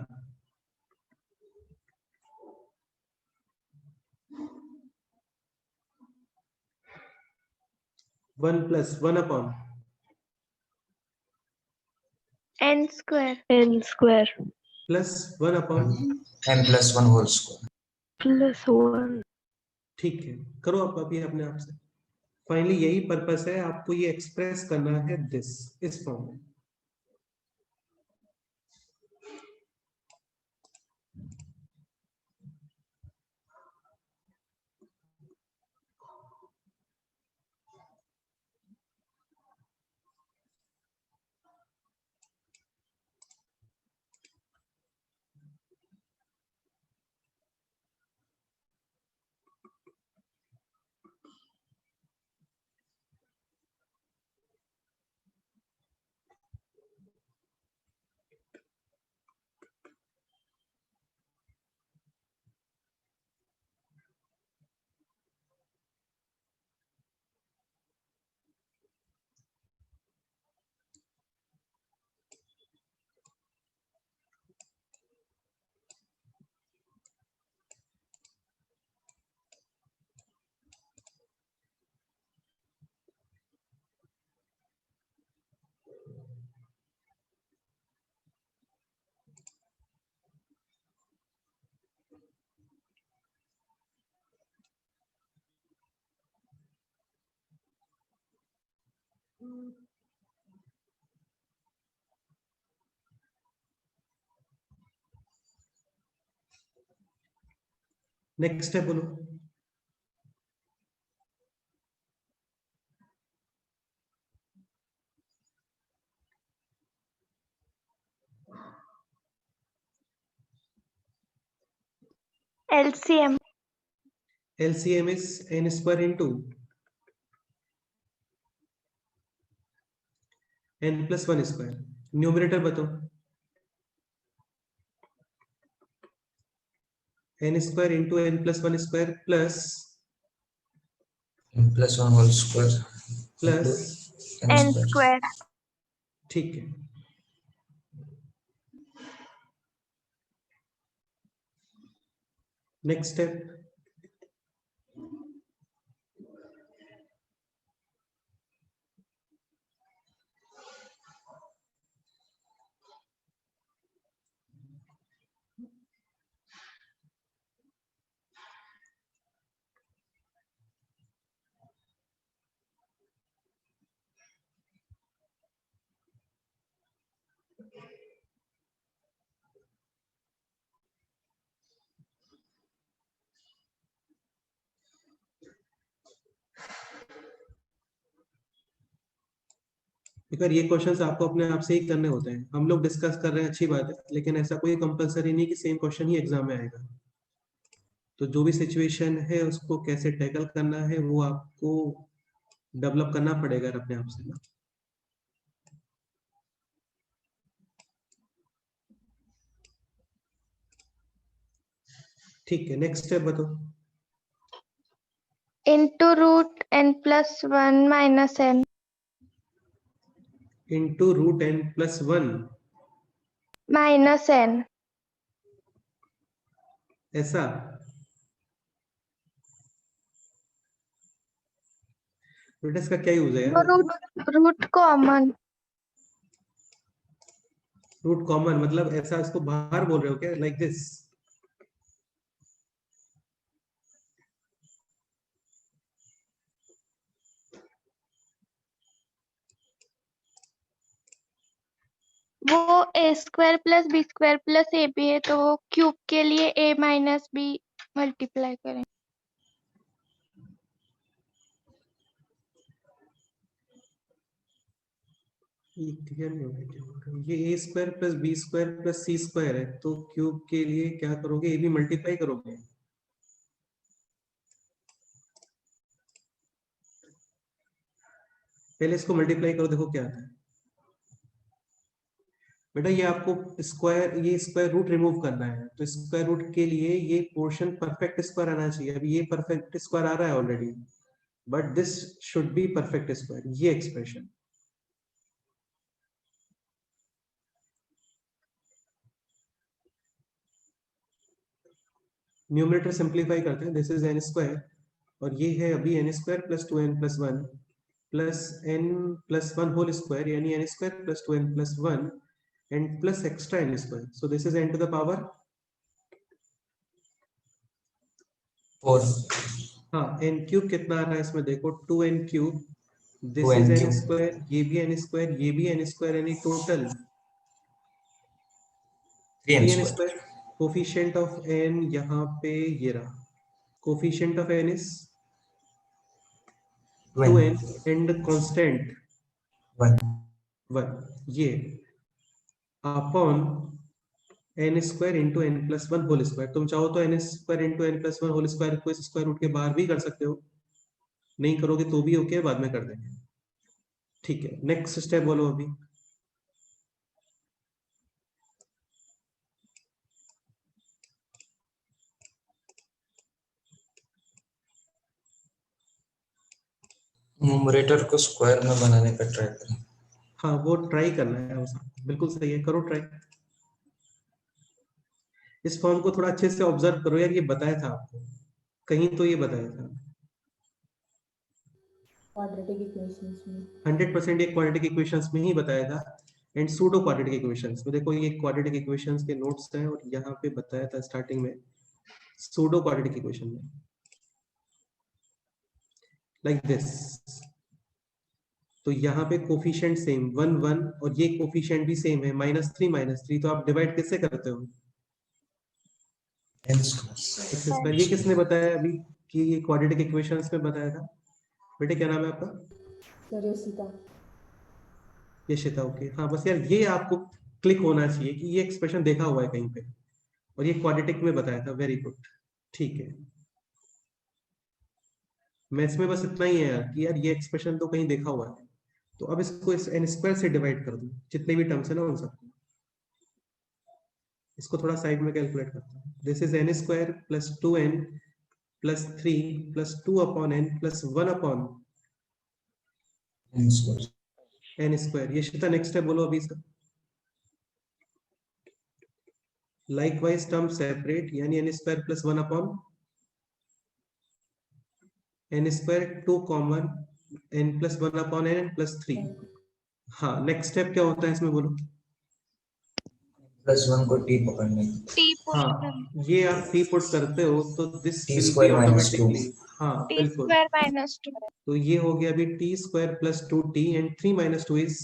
One plus one upon n square. n square plus one upon. n plus 1 whole square. plus 1. ठीक है, करो आप अभी अपने आप से. फाइनली यही पर्पस है, आपको ये एक्सप्रेस करना है दिस इस फॉर्म में. नेक्स्ट स्टेप बोलो. LCM. LCM is n square into n plus 1 square. Numerator बताओ. n square into n plus 1 square plus n plus 1 whole square plus n square. ठीक है. Next step. अगर ये क्वेश्चंस आपको अपने आप से ही करने होते हैं, हम लोग डिस्कस कर रहे हैं अच्छी बात है, लेकिन ऐसा कोई कंपलसरी नहीं कि सेम क्वेश्चन ही एग्जाम में आएगा. तो जो भी सिचुएशन है उसको कैसे टैकल करना है वो आपको डेवलप करना पड़ेगा अपने आप से ना। ठीक है, नेक्स्ट स्टेप बताओ। into root n plus 1 minus n into root n plus 1, minus n. ऐसा बेटा इसका क्या यूज है वो यार? root common. रूट कॉमन मतलब ऐसा इसको बाहर बोल रहे हो क्या, लाइक दिस? वो a square plus b square plus ab है, तो वो क्यूब के लिए a minus b मल्टीप्लाई करें। ये क्लियर नहीं हो रहा क्या? ये A square plus B square plus C square है, तो क्यूब के लिए क्या करोगे, ए बी मल्टीप्लाई करोगे। पहले इसको मल्टीप्लाई करो, देखो क्या आता है। बेटा ये आपको स्क्वायर, ये स्क्वायर रूट रिमूव करना है, तो स्क्वायर रूट के लिए ये पोर्शन परफेक्ट स्क्वायर आना चाहिए। अभी ये परफेक्ट स्क्वायर आ रहा है already, but this should be perfect square, ये एक्सप्रेशन। न्यूमरेटर सिंप्लीफाई करते हैं, दिस इज एन स्क्वायर और ये है अभी n square plus 2n plus 1 plus n plus 1 whole square, यानी n square plus 2n plus 1 and plus extra n square, so this is n to the power 4 हाँ n cube कितना आ रहा है इसमें देखो, 2n cube, this 2n is n cube. Square, ये भी n square, ये भी n स्क्वायर, यानी total 3n 3n square. Square. Coefficient of n यहाँ पे ये रहा, coefficient of n is 2n and constant 1 1, ये upon n square into n plus 1 whole square. तुम चाहो तो n square into n plus 1 whole square को इस स्क्वायर रूट के बाहर भी कर सकते हो, नहीं करोगे तो भी ओके, बाद में कर देंगे। ठीक है, नेक्स्ट स्टेप बोलो अभी। न्यूमरेटर को स्क्वायर में बनाने का ट्राई करें। हाँ वो ट्राई करना है, वो बिल्कुल सही है, करो ट्राई। इस फॉर्म को थोड़ा अच्छे से ऑब्जर्व करो यार, ये बताया था आपको कहीं, तो ये बताया था क्वाड्रेटिक इक्वेशंस में 100% ये क्वाड्रेटिक इक्वेशंस में ही बताया था, एंड सूडो क्वाड्रेटिक इक्वेशंस में। देखो ये क्वाड्रेटिक इक्वेशंस के नोट्स हैं और यहाँ पे बताया था स्टार्टिंग में सूडो क्वाड्रेटिक इक्वेशन में, लाइक दिस। तो यहाँ पे कोफिशिएंट सेम 1 1 और ये कोफिशिएंट भी सेम है -3 तो आप डिवाइड कैसे करते हो, n square. X square. ये किसने बताया अभी कि ये क्वाड्रेटिक इक्वेशंस में बताया था? बेटे क्या नाम है आपका? सर योशिता। यशिता, ओके। हाँ बस यार ये आपको क्लिक होना चाहिए कि ये एक्सप्रेशन देखा हुआ है कहीं पे और ये क्वाड्रेटिक में बताया था, वेरी गुड। ठीक है, मैथ्स में बस इतना ही है यार कि यार ये एक्सप्रेशन तो कहीं देखा हुआ है, तो अब इसको इस n स्क्वायर से डिवाइड कर दो, जितने भी टर्म्स है ना उन सबको। इसको थोड़ा साइड में कैलकुलेट करता हूँ। This is n square plus 2n plus 3 plus 2 upon n plus 1 upon n square. n square. ये शिता नेक्स्ट स्टेप बोलो अभी इसका। लाइकवाइज टर्म सेपरेट, यानी n square plus 1 upon n square 2 common n plus 1 upon n plus 3। हाँ next step क्या होता है इसमें बोलो। प्लस 1 को t पकड़ने की। t पुट हाँ ये आप t पुट करते हो तो this t will be square minus 2. Automatically, हाँ t बिल्कुल। square minus 2 तो ये हो गया अभी t square plus 2t and 3 minus 2 is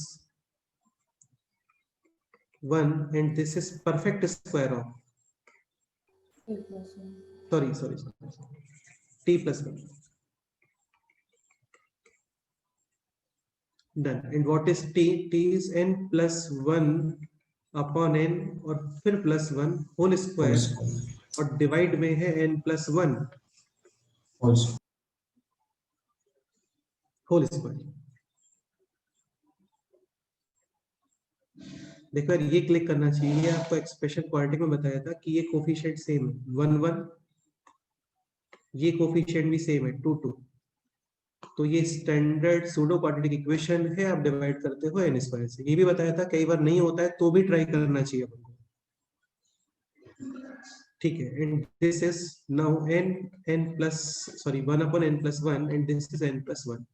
1 and this is perfect square of, sorry t plus 1। Done. And what is t? t is n plus 1 upon n और फिर plus 1 whole Whole square square. और divide में है n plus 1 Whole square. Whole square. देखो यार, ये click करना चाहिए। आपको एक्सप्रेशन क्वाड्रेटिक में बताया था कि ये कोफिशिएंट सेम है 1 1, ये कोफिशिएंट भी सेम है 2 2। तो ये स्टैंडर्ड सूडो क्वाड्रेटिक इक्वेशन है। आप डिवाइड करते हो n स्क्वायर से। ये भी बताया था कई बार नहीं होता है तो भी ट्राई करना चाहिए अपन को, ठीक है। And this is now n plus sorry 1 upon n plus 1 and this is n plus 1।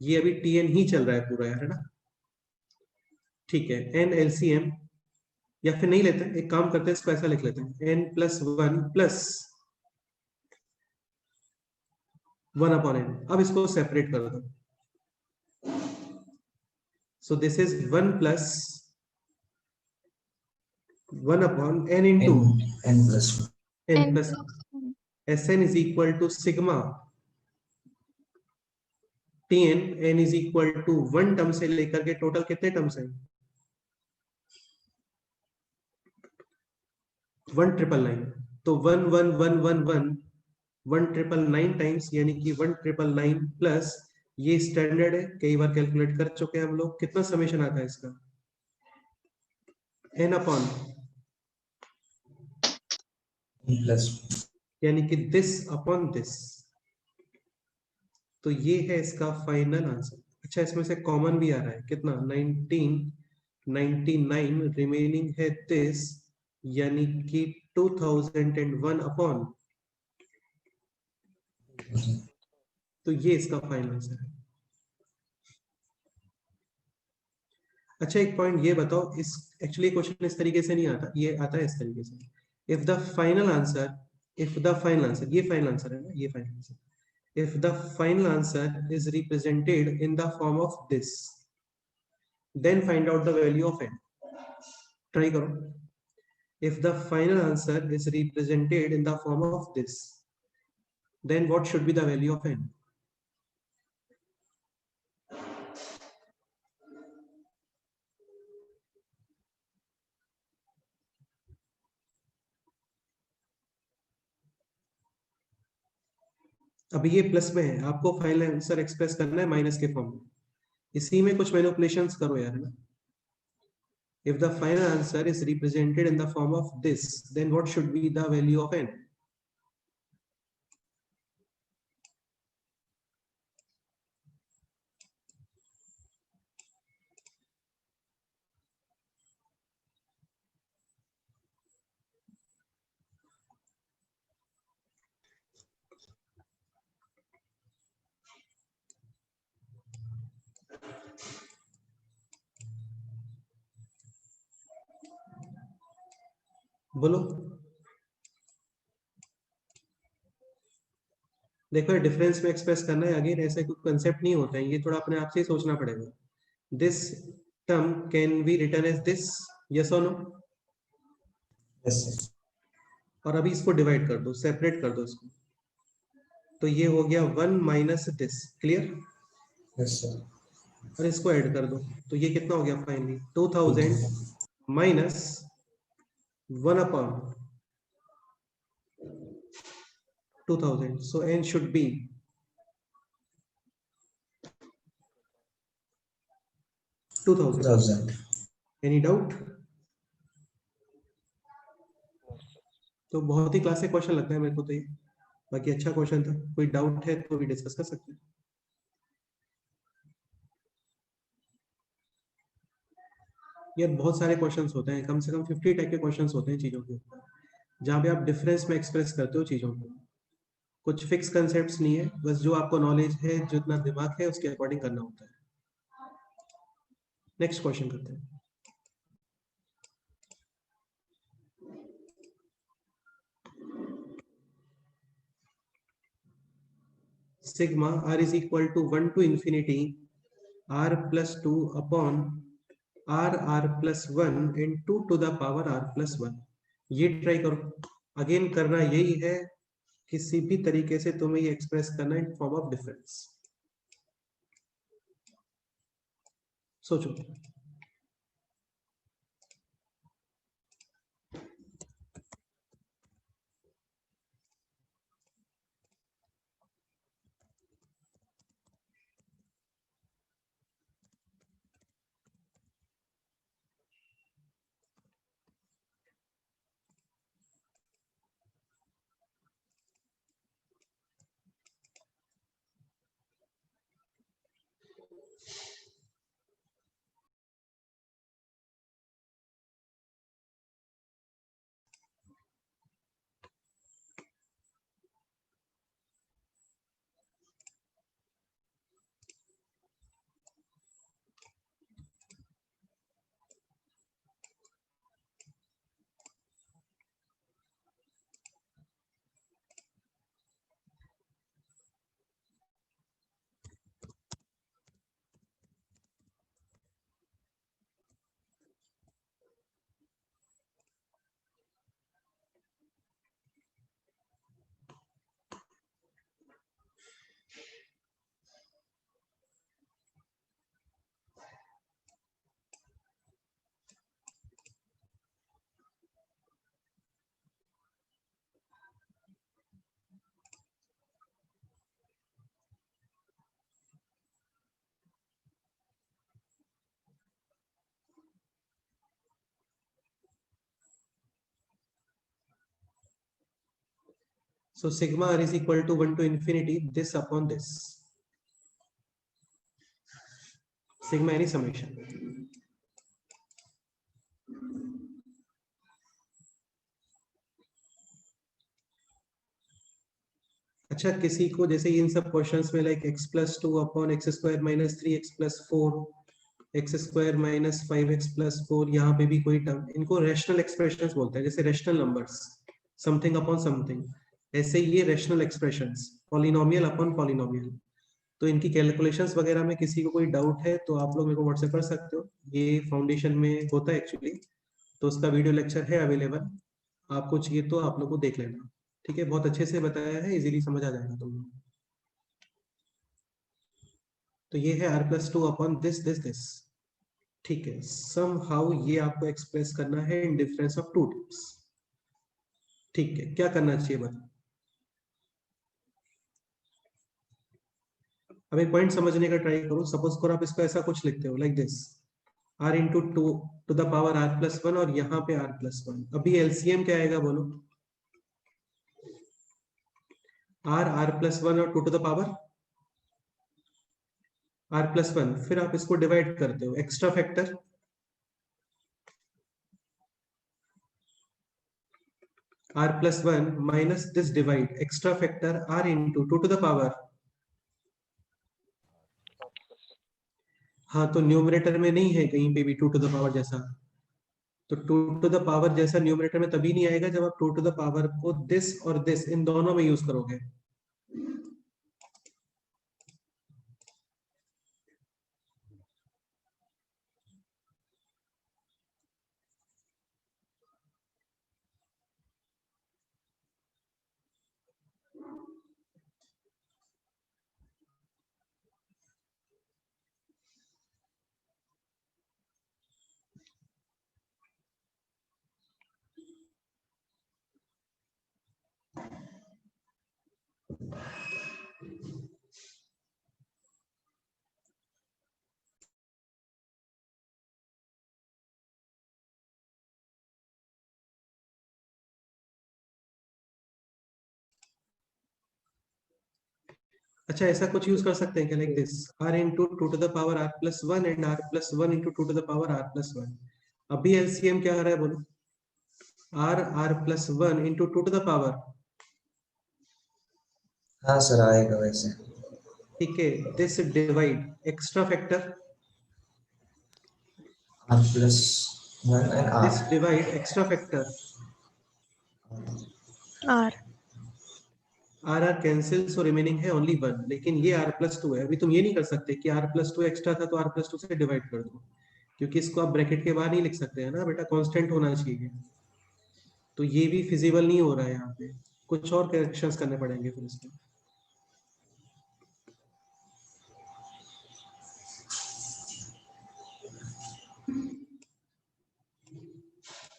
ये अभी tn ही चल रहा है पूरा यार, है ना, ठीक है। n LCM, या फिर नहीं लेते, एक काम करते हैं, इसको ऐसा लिख लेते हैं n plus 1 plus 1 upon n। अब इसको सेपरेट कर दो। सो this is 1 plus 1 upon n into n plus 1. n n plus plus 1. Sn is equal to sigma Tn। n is equal to 1 term से लेकर के टोटल कितने टर्म्स हैं? 1999। तो 1 1 1 1 1 1999 टाइम्स, यानी कि 1999 प्लस, ये स्टैंडर्ड है, कई बार कैलकुलेट कर चुके हैं हम लोग। कितना समेशन आता है इसका? n upon, n plus 1. यानी कि दिस अपॉन दिस। तो ये है इसका फाइनल आंसर। अच्छा, इसमें से कॉमन भी आ रहा है कितना? 1999 रिमेनिंग है दिस, यानी कि 2001 अपॉन, तो ये इसका फाइनल आंसर है। अच्छा, एक पॉइंट ये बताओ, इस एक्चुअली क्वेश्चन इस तरीके से नहीं आता, ये आता है इस तरीके से। If the final answer, if the final answer, ये फाइनल आंसर है ना, ये final answer, if the final answer is represented in the form of this, then find out the value of n। try करो। if the final answer is represented in the form of this, then what should be the value of n? अब ये plus में है, आपको final answer express करना है minus के form में। इसी में कुछ मैनिपुलेशंस करो यार, है ना। if the final answer is represented in the form of this, then what should be the value of n? बोलो। देखो, डिफरेंस में एक्सप्रेस करना है, अगेन ऐसे कोई कंसेप्ट नहीं होता है, ये थोड़ा अपने आप से ही सोचना पड़ेगा। This term can be written as this, yes और नो? Yes, sir. और अभी इसको डिवाइड कर दो, सेपरेट कर दो इसको, तो ये हो गया 1 minus this, clear? Yes, sir. और इसको ऐड कर दो, तो ये कितना हो गया finally? 2000 minus 1 upon 2000। So n should be 2000। 2000. Any doubt? तो बहुत ही क्लासिक क्वेश्चन लगता है मेरे को तो ये, बाकी अच्छा क्वेश्चन था। कोई डाउट है तो भी डिस्कस कर सकते हैं। ये बहुत सारे क्वेश्चंस होते हैं, कम से कम 50 टाइप के क्वेश्चंस होते हैं चीजों के ऊपर, जहाँ पे आप डिफरेंस में एक्सप्रेस करते हो चीजों को। कुछ फिक्स कंसेप्ट्स नहीं है, बस जो आपको नॉलेज है, जितना दिमाग है, उसके अकॉर्डिंग करना होता है। नेक्स्ट क्वेश्चन करते हैं। Sigma r is equal to 1 to infinity r plus 2 upon r plus 1 into 2 to the power r plus 1। ये ट्राई करो। अगेन करना यही है, किसी भी तरीके से तुम्हें ये एक्सप्रेस करना इन फॉर्म ऑफ डिफरेंस। सोचो। So sigma r is equal to 1 to infinity this upon this. Sigma any summation. अच्छा, किसी को जैसे इन सब क्वेश्चंस में like x plus 2 upon x square minus 3x plus 4 x square minus 5x plus 4, यहाँ पे भी कोई टर्म, इनको रैशनल एक्सप्रेशंस बोलते हैं, जैसे rational numbers, something upon something, ऐसे ये rational expressions, polynomial upon polynomial. तो इनकी कैलकुलेशंस वगैरह में किसी को कोई डाउट है तो आप लोग मेरे को व्हाट्सएप कर सकते हो, ये फाउंडेशन में होता है एक्चुअली, तो उसका वीडियो लेक्चर है अवेलेबल, आपको चाहिए तो आप लोग को देख लेना। ठीक है, बहुत अच्छे से बताया है, इजीली समझ आ जाएगा तुम लोग। तो ये है r plus 2 upon this this this. ठीक है, सम हाउ ये आपको एक्सप्रेस करना है in difference of two terms. ठीक है, क्या करना चाहिए बता। अब एक पॉइंट समझने का ट्राई करो। सपोज करो आप इसको ऐसा कुछ लिखते हो like this, r into two to the power r plus 1 और यहाँ पे r प्लस 1। अभी एलसीएम क्या आएगा बोलो, r प्लस 1 और 2 to the power r plus 1, फिर आप इसको डिवाइड करते हो, extra factor r plus 1 minus this divide extra factor r into 2 to the power. हाँ, तो न्यूमरेटर में नहीं है कहीं पे भी 2 टू द पावर जैसा, तो 2 टू द पावर जैसा न्यूमरेटर में तभी नहीं आएगा जब आप 2 टू द पावर को दिस और दिस इन दोनों में यूज करोगे। अच्छा, ऐसा कुछ यूज कर सकते हैं क्या like this, r into 2 to the power r plus 1 and r plus 1 into 2 to the power r plus 1। अभी एलसीएम क्या आ रहा है बोलो, r plus 1 into 2 to the power. हाँ सर आएगा वैसे। ठीक है, this divide extra factor r plus 1 and this r। Divide extra factor R r cancel, so remaining है ओनली 1, लेकिन ये r प्लस 2 है। अभी तुम ये नहीं कर सकते कि r प्लस 2 एक्स्ट्रा था तो r प्लस 2 से डिवाइड कर दो, क्योंकि इसको आप ब्रैकेट के बाहर नहीं लिख सकते हैं ना बेटा, कांस्टेंट होना चाहिए। तो ये भी फिजिबल नहीं हो रहा है, यहाँ पे कुछ और करेक्शंस करने पड़ेंगे फिर इसमें।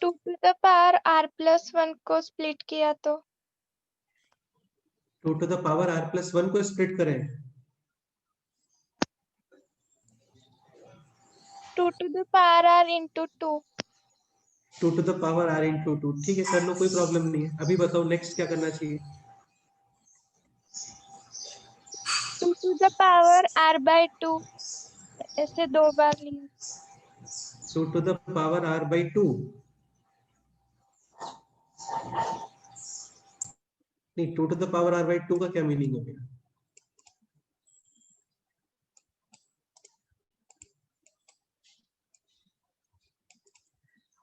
2 to the power r plus 1 को स्प्लिट किया तो 2 to the power r plus 1 को स्प्लिट करें, 2 to the power r into 2। 2 to the power r into 2। ठीक है, कर लो, कोई प्रॉब्लम नहीं है। अभी बताओ नेक्स्ट क्या करना चाहिए। 2 to the power r by 2, ऐसे दो बार लिया। 2 to the power r by 2, नहीं 2 to the power r by 2 का क्या मीनिंग हो गया।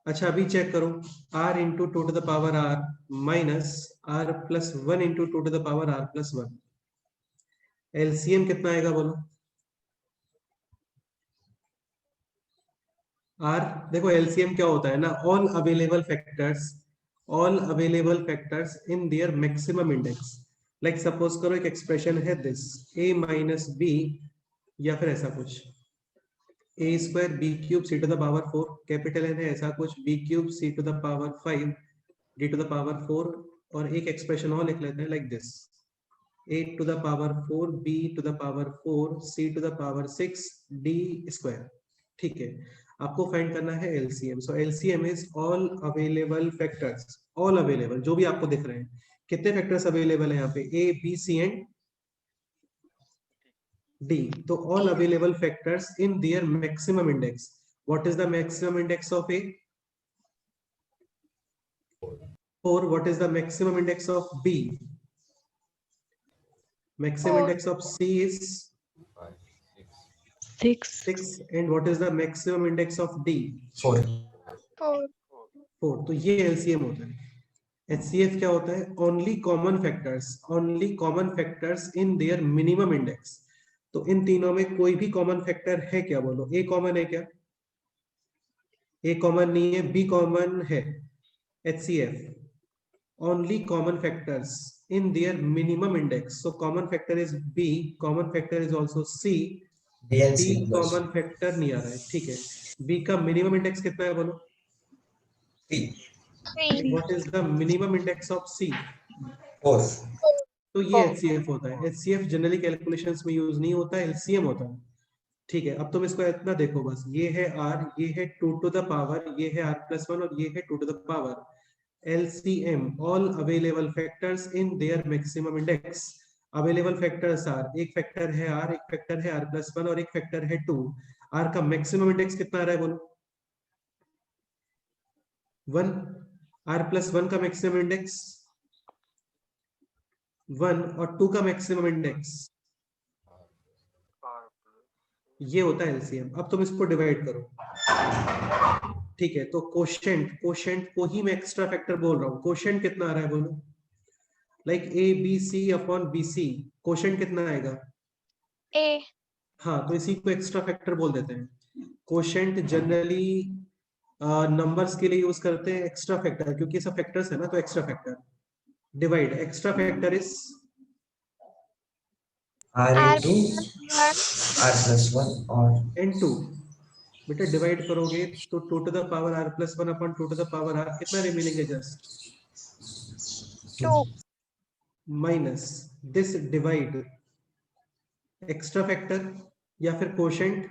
अच्छा, अभी चेक करो, r into 2 to the power r minus r plus 1 into 2 to the power r plus 1। LCM कितना आएगा बोलो। r, देखो एलसीएम क्या होता है ना, all available factors in their maximum index. Like suppose करो एक एक्सप्रेशन है दिस a माइनस बी, या फिर ऐसा कुछ a square B cube C to the power 4, capital N है ऐसा कुछ b cube C to the power 5 d to the power 4, और एक एक्सप्रेशन और लिख लेते हैं like this a to the power 4 b to the power 4 c to the power 6 d square. ठीक है, आपको फाइंड करना है LCM. So LCM is all available factors, all available जो भी आपको दिख रहे हैं, कितने फैक्टर्स अवेलेबल है यहाँ पे? A B C and D. तो all available factors in their maximum index. What is the maximum index of A? 4. What is the maximum index of B? Maximum 4. index of C is 6. 6. And what is the maximum index of D? 4. 4. 4. तो ये LCM होता है. HCF क्या होता है? Only common factors. Only common factors in their minimum index. तो इन तीनों में कोई भी कॉमन फैक्टर है क्या? बोलो. A कॉमन है क्या? A कॉमन नहीं है, B कॉमन है. HCF only common factors in their minimum index. So common factor is B, common factor is also C. B and D C plus common factor नहीं आ रहा है. ठीक है. B का minimum index कितना है? बोलो. 3. 3. What is the minimum index of C? 4. तो ये HCF होता है. HCF जनरली कैलकुलेशंस में यूज नहीं होता है, LCM होता है. ठीक है. अब तुम इसको इतना देखो बस. ये है R, ये है 2 to the power, ये है R+1 और ये है 2 to the power. LCM, all available factors in their maximum index. Available factors are, एक फैक्टर है R, एक फैक्टर है R+1 और एक फैक्टर है 2. R का मैक्सिमम इंडेक्स कितना आ रहा है? बोलो. 1. R+1 का मैक्सिमम इंडेक्स 1 और 2 का मैक्सिमम इंडेक्स, ये होता है LCM. अब तुम इसको डिवाइड करो. ठीक है. तो कोशेंट को ही मैं एक्स्ट्रा फैक्टर बोल रहा हूँ. कोशेंट कितना आ रहा है? बोलो. Like ABC upon BC, quotient कितना आएगा? A. हाँ, तो इसी को एक्स्ट्रा फैक्टर बोल देते हैं. कोशेंट जनरली नंबर्स के लिए यूज करते हैं एक्स्ट्रा फैक्टर, क्योंकि सब फैक्टर्स है ना, तो extra factor. Divide, extra factor is R R into plus 1. R+1 और N2. बेटा डिवाइड करोगे तो 2 to the power R+1 upon 2 to the power R कितना रिमेनिंग है? Just 2. Minus this. Divide extra factor या फिर quotient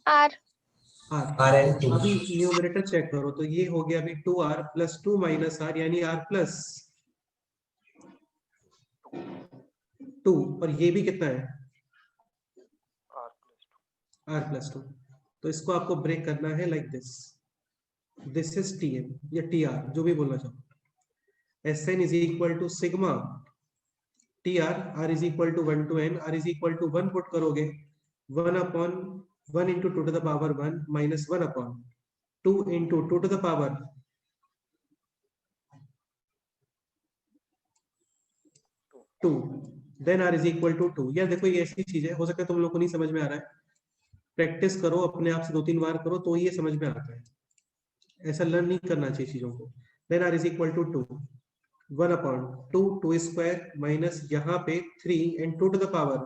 R. R. R and 2. अभी numerator check करो तो ये हो गया अभी 2R प्लस 2 माइनस R यानी R प्लस 2. और ये भी कितना है? R+2. तो इसको आपको ब्रेक करना है like this. This is TM या TR, जो भी बोलना चाहो. SN is equal to sigma TR, R is equal to 1 to N, R is equal to 1 put करोगे 1 upon 1 into 2 to the power 1 minus 1 upon 2 into 2 to the power 2. Then R is equal to 2. यार देखो ये ऐसी चीज है, हो सकता है तुम लोग को नहीं समझ में आ रहा है. प्रैक्टिस करो, अपने आप से 2-3 बार करो तो ये समझ में आता है. ऐसा लर्न नहीं करना चाहिए चीजों को. Then R is equal to 2. 1 upon 2, 2 square minus यहाँ पे 3 and 2 to the power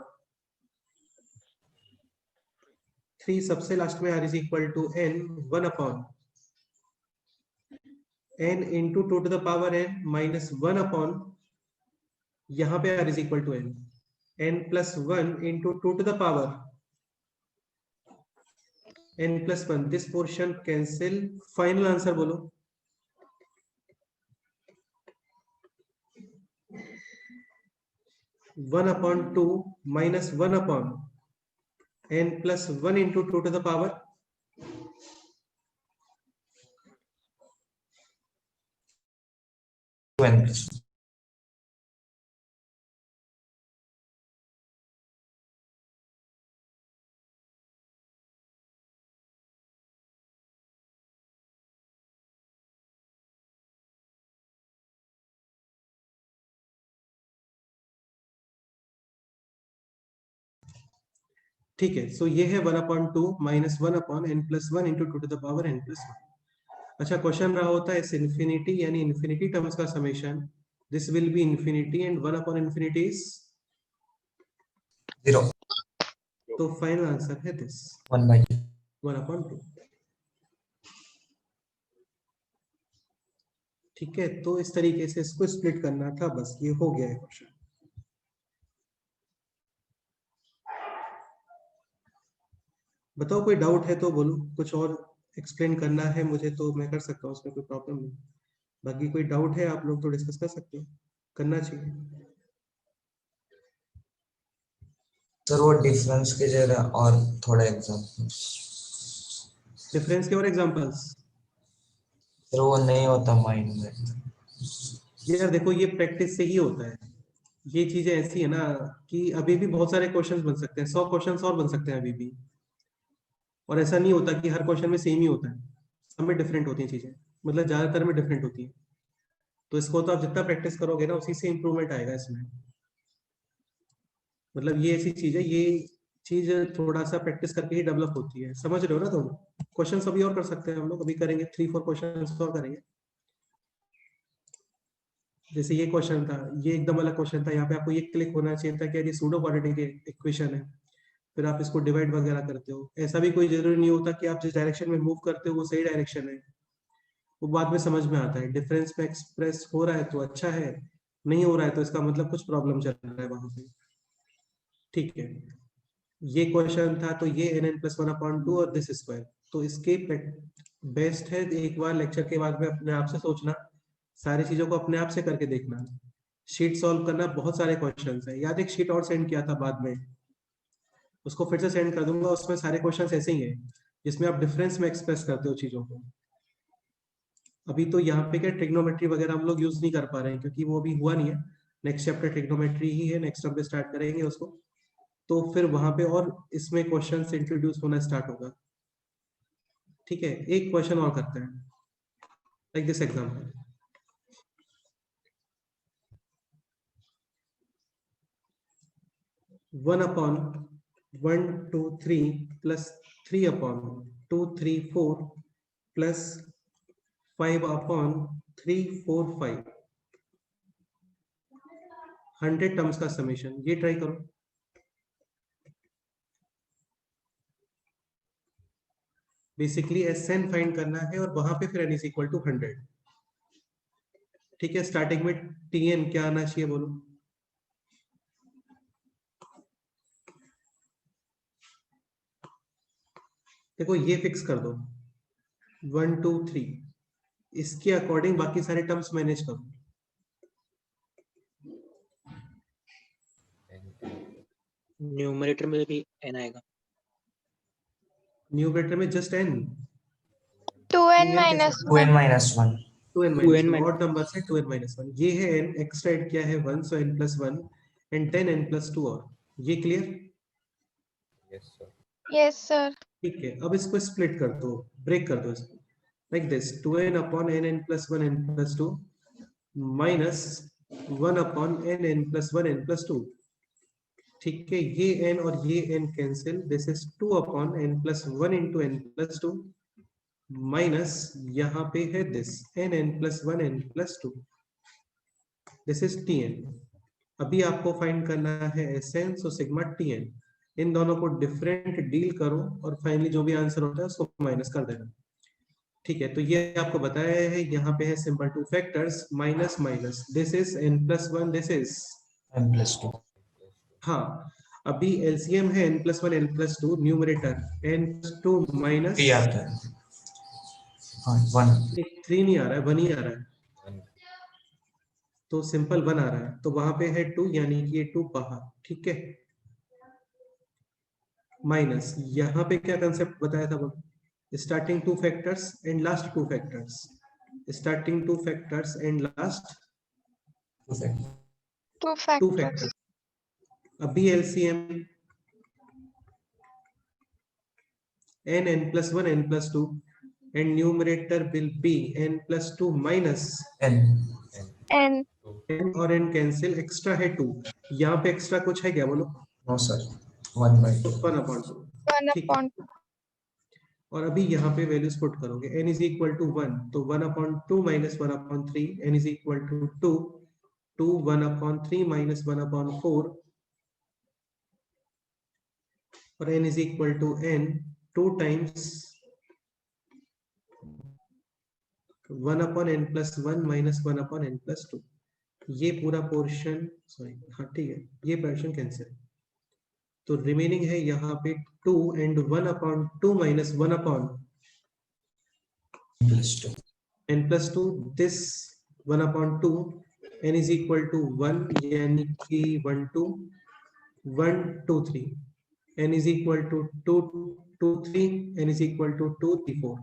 3. सबसे लास्ट में R is equal to N. 1 upon N into 2 to the power N minus 1 upon यहाँ पे R is equal to N. N plus 1 into 2 to the power N plus 1. This portion cancel. Final answer बोलो. One upon 2 minus 1 upon N plus 1 into 2 to the power 2N+. ठीक है. सो ये है 1 upon 2 minus 1 upon N plus 1 into 2 to the power N plus 1. अच्छा, question रहा होता है इस इन्फिनिटी यानी इन्फिनिटी टर्म्स का summation. This will B infinity and 1 upon infinity is 0. तो फाइनल आंसर है दिस 1 upon 2. ठीक है. तो इस तरीके से इसको स्प्लिट करना था, बस ये हो गया है क्वेश्चन. बताओ कोई डाउट है तो बोलो. कुछ और एक्सप्लेन करना है मुझे तो मैं कर सकता हूँ, उसमें कोई प्रॉब्लम नहीं. बाकी कोई डाउट है आप लोग तो डिस्कस कर सकते हो. करना चाहिए। सर वो डिफरेंस की जगह और थोड़ा एग्जांपल्स। डिफरेंस के और एग्जांपल्स। सर वो नहीं होता माइंड में। यार देखो ये प्रैक्टिस से ही होता है। ये चीजें ऐसी है ना कि अभी भी बहुत सारे क्वेश्चंस बन सकते हैं, 100 क्वेश्चंस और बन सकते हैं अभी भी। और ऐसा नहीं होता कि हर क्वेश्चन में सेम ही होता है, सब में डिफरेंट होती हैं चीजें, मतलब ज्यादातर में डिफरेंट होती है। तो इसको तो आप जितना प्रैक्टिस करोगे ना उसी से इंप्रूवमेंट आएगा इसमें। मतलब ये ऐसी चीज है, ये चीज थोड़ा सा प्रैक्टिस करके ही डेवलप होती है, समझ रहे हो ना तुम। क्वेश्चन अभी और कर सकते हैं हम लोग, अभी करेंगे 3-4 क्वेश्चन और करेंगे। जैसे ये क्वेश्चन था, ये एकदम अलग क्वेश्चन था, यहाँ पे आपको ये क्लिक होना चाहिए था कि ये सूडो क्वाड्रेटिक इक्वेशन है, फिर आप इसको डिवाइड वगैरह करते हो। ऐसा भी कोई जरूरी नहीं होता कि आप जिस डायरेक्शन में मूव करते हो वो सही डायरेक्शन है, वो बाद में समझ में आता है। डिफरेंस में एक्सप्रेस हो रहा है तो अच्छा है, नहीं हो रहा है तो इसका मतलब कुछ प्रॉब्लम चल रहा है वहां पे। ठीक है, ये क्वेश्चन था, तो ये n+1/2 और दिस स्क्वायर। तो इसके बेस्ट है एक बार लेक्चर के बाद में अपने आप से सोचना, सारी चीजों को अपने आप से करके देखना, शीट सॉल्व करना। बहुत सारे क्वेश्चंस है, याद एक शीट और सेंड किया था बाद में, उसको फिर से सेंड कर दूंगा। उसमें सारे क्वेश्चंस ऐसे ही हैं जिसमें आप डिफरेंस में एक्सप्रेस करते हो चीजों को। अभी तो यहाँ पे क्या ट्रिग्नोमेट्री वगैरह हम लोग यूज नहीं कर पा रहे हैं क्योंकि वो अभी हुआ नहीं है। नेक्स्ट चैप्टर ट्रिग्नोमेट्री ही है, नेक्स्ट टर्म पे स्टार्ट करेंगे उसको, तो फिर वहां पे और इसमें क्वेश्चंस इंट्रोड्यूस होना स्टार्ट होगा। ठीक है, एक क्वेश्चन और करते हैं, like this example. One upon 1 2 3 plus 3 upon 2 3 4 plus 5 upon 3 4 5, 100 terms का समेशन। ये ट्राई करो। बेसिकली एसएन फाइंड करना है और वहां पे फिर n इज इक्वल टू 100। ठीक है, स्टार्टिंग में टीएन क्या आना चाहिए बोलो। देखो ये फिक्स कर दो 1 2 3, इसके अकॉर्डिंग बाकी सारे टर्म्स मैनेज करो। न्यूमरेटर में भी n आएगा। न्यूमरेटर में जस्ट n, 2n n कैसे minus 2n minus 1. 2n 2n -1 odd number से 2n -1। ये है n, एक्स्ट्रा ऐड किया है 1, सो n+1 एंड 10n+2 और। ये क्लियर? yes sir ठीक है, अब इसको स्प्लिट कर दो, ब्रेक कर दो इसको, like this 2n upon n+1 n+2 minus 1 upon n+1 n+2। ठीक है, ये n और ये n cancel, this is 2 upon n+1 into n+2 minus यहाँ पे है this n+1 n+2, this is tn। अभी आपको फाइंड करना है Sn, सो सिग्मा tn। इन दोनों को डिफरेंट डील करो और फाइनली जो भी आंसर होता है उसको माइनस कर देना। ठीक है, तो ये आपको बताया है, यहाँ पे है simple two factors, minus minus, this is n+1, this is n+2. हाँ। अभी एलसीएम है n+1 n+2, numerator n+2 minus 3 आता है। हाँ 1. 3 नहीं आ रहा है, 1 ही आ रहा है, तो सिंपल 1 आ रहा है, तो वहां पे है 2, यानी कि ये 2 बाहर। ठीक है, माइनस यहाँ पे क्या कंसेप्ट बताया था बोलो, starting 2 factors and last 2 factors, starting 2 factors and last 2 factor. 2 2 factors factors. अभी LCM n n+1 n+2 and numerator will be n+2 minus n. n n और n कैंसिल, एक्स्ट्रा है 2, यहाँ पे एक्स्ट्रा कुछ है क्या बोलो? No sir. 1/2. 1/2। 1 ठीक, upon और अभी यहाँ पे वैल्यूज पुट करोगे, n इज इक्वल टू 1, तो 1/2 minus 1/3, n is equal to 2, 2 1/3 minus 1/4, और n is equal to n, 2 times 1/n+1 minus 1/n+2। ये पूरा पोर्शन, सॉरी हाँ ठीक है, ये पोर्शन कैंसिल, तो रिमेनिंग है यहाँ पे 2 and 1/2 minus 1/n+2, n+2. This 1/2 n is equal to 1 यानी कि 1 2 1 2 3, n is equal to 2 2 3, n is equal to 2 3 4,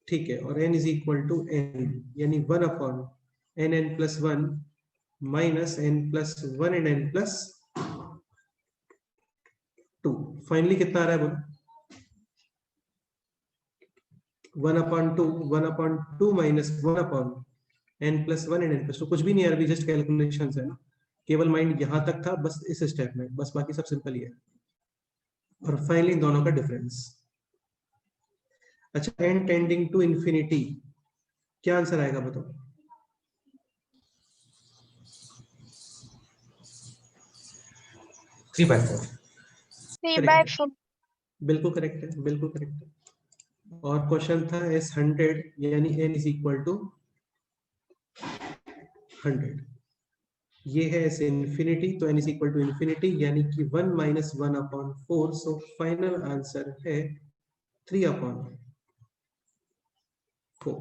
ठीक है, और n is equal to n यानी 1 upon n plus 1 minus n plus 1 and n plus 2. Finally कितना आ रहा है बोलो? 1 upon 2 minus 1 upon n plus 1 and n plus 2. कुछ भी नहीं है, अभी जस्ट कैलकुलेशंस है ना, केवल माइंड यहां तक था बस इस स्टेप में, बस बाकी सब सिंपल ही है। और फाइनली दोनों का डिफरेंस। अच्छा, n टेंडिंग टू इंफिनिटी, क्या आंसर आएगा बताओ? Three by four. 3/4। बिल्कुल करेक्ट है, बिल्कुल करेक्ट है। और क्वेश्चन था s 100 यानी n is equal to 100, ये है s इंफिनिटी, तो n is equal to infinity यानी कि 1 minus 1 upon 4, so final answer है 3 upon 4,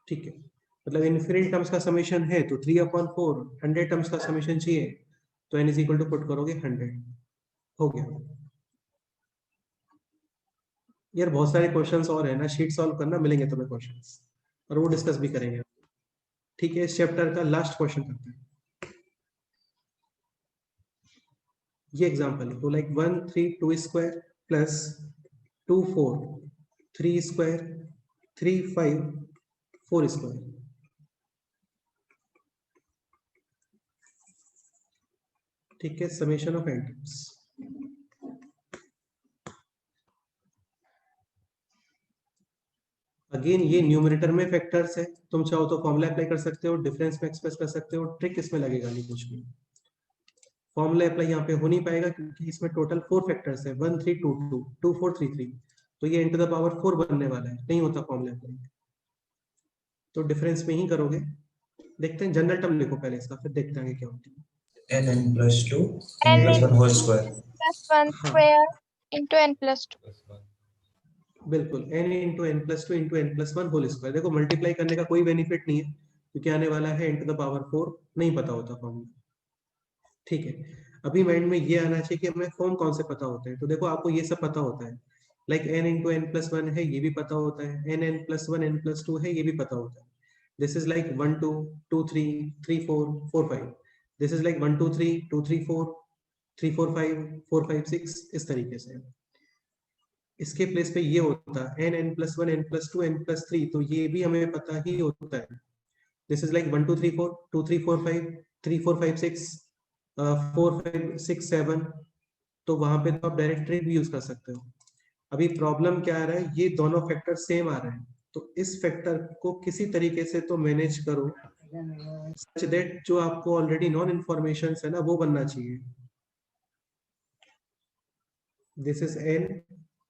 ठीक है। मतलब इनफिनिट टर्म्स का समेशन है तो 3 upon 4, 100 टर्म्स का समेशन चाहिए तो n is equal to put करोगे 100, हो गया। यार बहुत सारे क्वेश्चंस और है ना, शीट सॉल्व करना, मिलेंगे तुम्हें क्वेश्चंस और वो डिस्कस भी करेंगे, ठीक है। इस चैप्टर का लास्ट क्वेश्चन करते हैं। ये एग्जांपल है, तो like 1 3 2 square plus 2 4 3 square 3 5 4 square, ठीक है, समेशन ऑफ एंट्रीज। अगेन ये न्यूमरेटर में फैक्टर्स है, तुम चाहो तो फॉर्मूला अप्लाई कर सकते हो, डिफरेंस में एक्सप्रेस कर सकते हो, ट्रिक इसमें लगेगा नहीं कुछ भी। फॉर्मूला अप्लाई यहाँ पे हो नहीं पाएगा क्योंकि इसमें टोटल 4 फैक्टर्स है, 1 3 2 2 2 4 3 3, तो ये n टू द पावर 4 बनने वाला है, नहीं होता फॉर्मूला अप्लाई, तो डिफरेंस में ही करोगे। देखते हैं, जनरल टर्म लिखो पहले इसका, फिर देखते हैं क्या होती है। n n plus 2 n plus 1 whole square। plus 1 square into n plus 2। बिल्कुल, n into n plus 2 into n plus 1 whole square. देखो मल्टीप्लाई करने का कोई बेनिफिट नहीं है क्योंकि आने वाला है n टू द पावर 4, नहीं पता होता फॉर्मूला, ठीक है। अभी माइंड में ये आना चाहिए कि हमें फॉर्म कौन से पता होते हैं, तो देखो आपको ये सब पता होता है, like n into n plus 1 है, ये भी पता होता है, n n plus 1 n plus 2 है, ये भी पता होता है। This is like 1 2 2 3 3 4 4 5, this is like 1 2 3 2 3 4 3 4 5 4 5 6, इस तरीके से। इसके प्लेस पे ये होता है n n plus 1 n plus 2 n plus 3, तो ये भी हमें पता ही होता है। दिस इज लाइक 1 2 3 4 2 3 4 5 3 4 5 6 4 5 6 7, तो वहां पे तो आप डायरेक्ट ट्रिक भी यूज कर सकते हो। अभी प्रॉब्लम क्या आ रहा है, ये दोनों फैक्टर सेम आ रहे हैं, तो इस फैक्टर को किसी तरीके से तो मैनेज करो सच दैट जो आपको ऑलरेडी नॉन इन्फॉर्मेशन है ना वो बनना चाहिए। This is n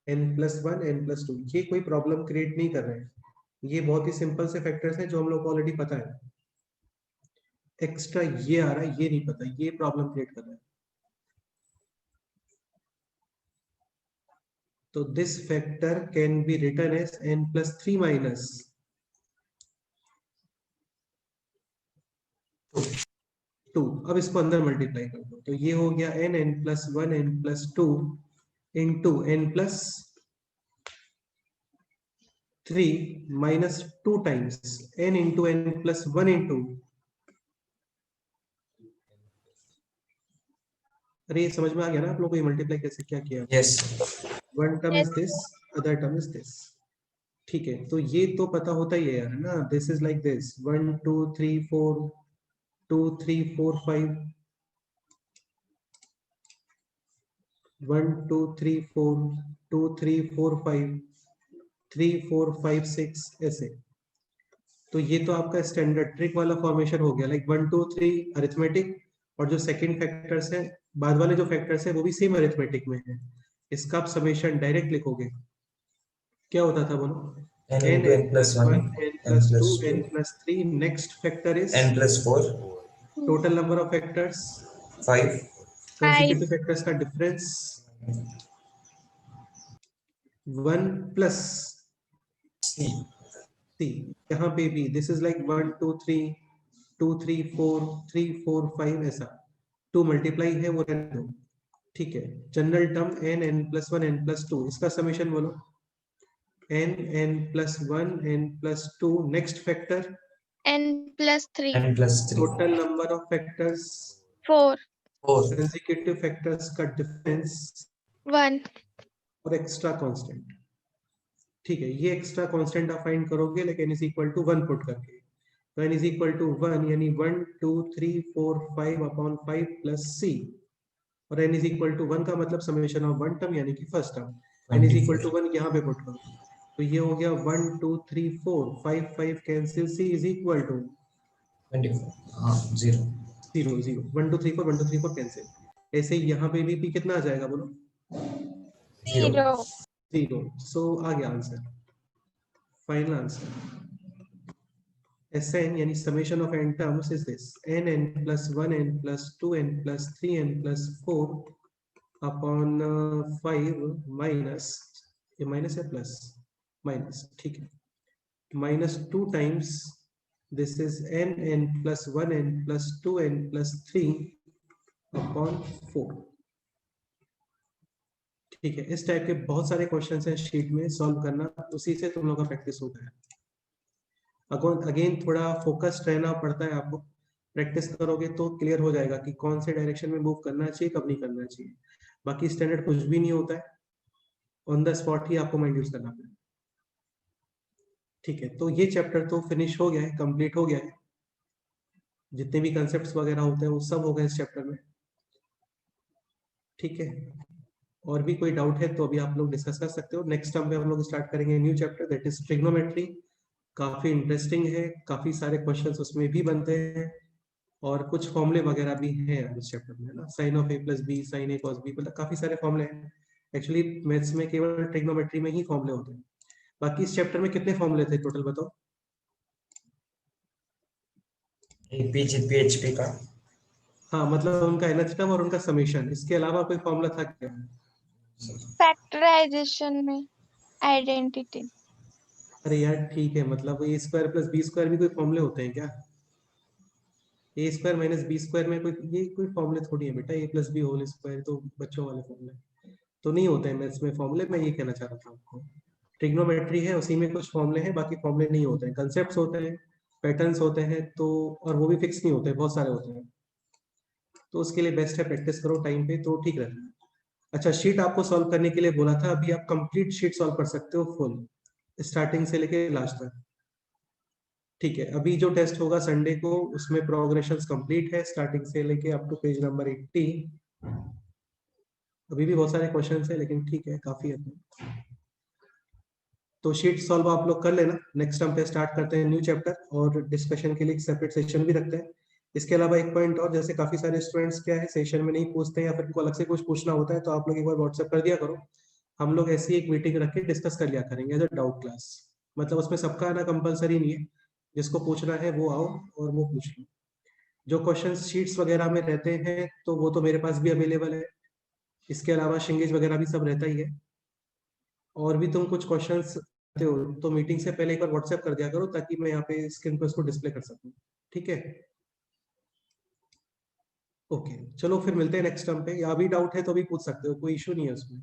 n plus 1 n plus 2, ये कोई प्रॉब्लम क्रिएट नहीं कर रहे हैं, ये बहुत ही सिंपल से फैक्टर्स हैं जो हम लोग को ऑलरेडी पता है। एक्स्ट्रा ये आ रहा है, ये नहीं पता, ये प्रॉब्लम क्रिएट कर रहा है। तो this factor can be written as n plus 3 minus 2। अब इसको अंदर मल्टीप्लाई कर दो, तो ये हो गया n n plus 1 n plus 2 into n plus 3 minus 2 times n into n plus 1 into, अरे ये समझ में आ गया ना आप लोगों को, ये मल्टीप्लाई कैसे क्या किया? Yes। One term is this, other term is this, ठीक है। तो ये तो पता होता ही है यार ना, दिस इज लाइक दिस 1 2 3 4 2 3 4 5 1 2 3 4 2 3 4 5 3 4 5 6, ऐसे। तो ये तो आपका स्टैंडर्ड ट्रिक वाला फॉर्मेशन हो गया, लाइक 1 2 3 अरिथमेटिक, और जो सेकंड फैक्टर्स है बाद वाले जो फैक्टर्स है वो भी सेम अरिथमेटिक में है। इसका आप समेशन डायरेक्ट लिखोगे, क्या होता था बोलो? n into n plus 1 n plus 2 n plus 3, next factor is n plus 4 total number of factors 5 consecutive factors का difference 1 plus c। c, यहाँ पे भी this is like 1 2 3 2 3 4 3 4 5 ऐसा 2 मल्टीप्लाई है वो रहने दो, ठीक है। General term n n plus 1 n plus 2, इसका समेशन बोलो n n plus 1 n plus 2, next factor n+3 n+3 total number of factors 4 4 consecutive factors का डिफरेंस 1 और एक्स्ट्रा कांस्टेंट, ठीक है। ये एक्स्ट्रा कांस्टेंट आप फाइंड करोगे like n is equal to 1 put करके, तो n इज इक्वल टू 1 यानी 1 2 3 4 5 अपॉन 5 प्लस c, और n इज इक्वल टू 1 का मतलब समेशन ऑफ वन टर्म यानी कि first term, n is equal to 1 यहाँ पे पुट करो, तो ये हो गया 1 2 3 4 5 5 cancel, c is equal to 24 हाँ 0 0 0 1 2 3 4 1 2 3 4 कैंसिल। ऐसे ही यहाँ पे भी p कितना आ जाएगा बोलो 0 0, सो आ गया आंसर, फाइनल आंसर। Sn यानी summation of n terms is this n n plus 1 n plus 2 n plus 3 n plus 4 upon 5 minus, ये माइनस है प्लस माइनस, ठीक है, minus 2 times this is n n plus 1 n plus 2 n plus 3 upon 4, ठीक है। इस type के बहुत सारे क्वेश्चंस हैं शीट में, सॉल्व करना, उसी से तुम लोग का प्रैक्टिस होता है। अगेन थोड़ा फोकस्ड रहना पड़ता है आपको, प्रैक्टिस करोगे तो क्लियर हो जाएगा कि कौन से डायरेक्शन में मूव करना चाहिए कब नहीं करना चाहिए। बाकी स्टैंडर्ड कुछ भी नहीं होता है, ऑन द स्पॉट ही आपको माइंड यूज करना पड़ेगा, ठीक है। तो ये चैप्टर तो फिनिश हो गया है, कंप्लीट हो गया है, जितने भी कंसेप्ट्स वगैरह होते हैं वो सब हो गए इस चैप्टर में, ठीक है। और भी कोई डाउट है तो अभी आप लोग डिस्कस कर सकते हो। नेक्स्ट टर्म में हम लोग स्टार्ट करेंगे new chapter that is trigonometry, काफी इंटरेस्टिंग है, काफी सारे क्वेश्चंस उसमें भी बनते हैं और कुछ फॉर्मूले वगैरह भी हैं इस चैप्टर में ना, sine of a plus B sine a cos b, मतलब काफी सारे फॉर्मूले हैं। एक्चुअली मैथ्स में केवल ट्रिग्नोमेट्री में ही फॉर्मूले होते हैं। बाकी इस चैप्टर में कितने फॉर्मूले थे टोटल बताओ? AP GP HP का हाँ मतलब उनका एनएच टर्म और उनका समेशन, इसके अलावा कोई फॉर्मूला था क्या? फैक्टराइजेशन में आइडेंटिटी। अरे यार ठीक है, मतलब ए स्क्वायर प्लस बी स्क्वायर भी कोई फॉर्मूले होते हैं क्या? ए स्क्वायर माइनस बी स्क्वायर में कोई ये कोई फॉर्मूले थोड़ी है बेटा, ए प्लस बी होल स्क्वायर तो बच्चों वाले फॉर्मूले तो नहीं होते हैं मैथ्स में फॉर्मूले। मैं ये कहना चाह रहा था आपको, ट्रिग्नोमेट्री है उसी में कुछ फॉर्मूले हैं, बाकी फॉर्मूले नहीं होते हैं, कंसेप्ट्स होते हैं, पैटर्न्स होते हैं, तो और वो भी फिक्स नहीं होते, बहुत सारे होते हैं। तो उसके लिए बेस्ट है प्रैक्टिस करो टाइम पे तो ठीक रहता है। अच्छा, शीट आपको सॉल्व करने के लिए बोला था, अभी आप कंप्लीट शीट सॉल्व कर सकते हो फुल, स्टार्टिंग से लेके लास्ट तक, ठीक है। अभी जो टेस्ट होगा संडे को उसमें प्रोग्रेशंस कंप्लीट है स्टार्टिंग से लेके अप टू पेज नंबर 80। अभी भी बहुत सारे क्वेश्चंस है लेकिन ठीक है, काफी है। तो शीट सॉल्व आप लोग कर लेना, नेक्स्ट टर्म पे स्टार्ट करते हैं न्यू चैप्टर और डिस्कशन के लिए एक सेपरेट सेशन भी रखते हैं। इसके अलावा एक पॉइंट और, जैसे काफी सारे स्टूडेंट्स क्या है सेशन में नहीं पूछते हैं या फिर उनको अलग से कुछ पूछना होता है, तो आप लोग एक बार व्हाट्सएप कर दिया करो, हम लोग ऐसी एक मीटिंग रख के डिस्कस कर लिया करेंगे एज अ डाउट क्लास। मतलब उसमें सबका आना कंपलसरी नहीं है, जिसको पूछना है वो आओ और वो पूछ लो। जो क्वेश्चन शीट्स वगैरह में रहते हैं तो वो तो मेरे पास भी अवेलेबल है, इसके अलावा शिंगेज वगैरह भी सब रहता ही है। और भी तुम कुछ क्वेश्चंस हो तो मीटिंग से पहले एक बार व्हाट्सएप कर दिया करो ताकि मैं यहाँ पे स्क्रीन पर उसको डिस्प्ले कर सकूँ, ठीक है। ओके चलो फिर मिलते हैं नेक्स्ट टर्म पे, या भी डाउट है तो भी पूछ सकते हो, कोई इशू नहीं है उसमें।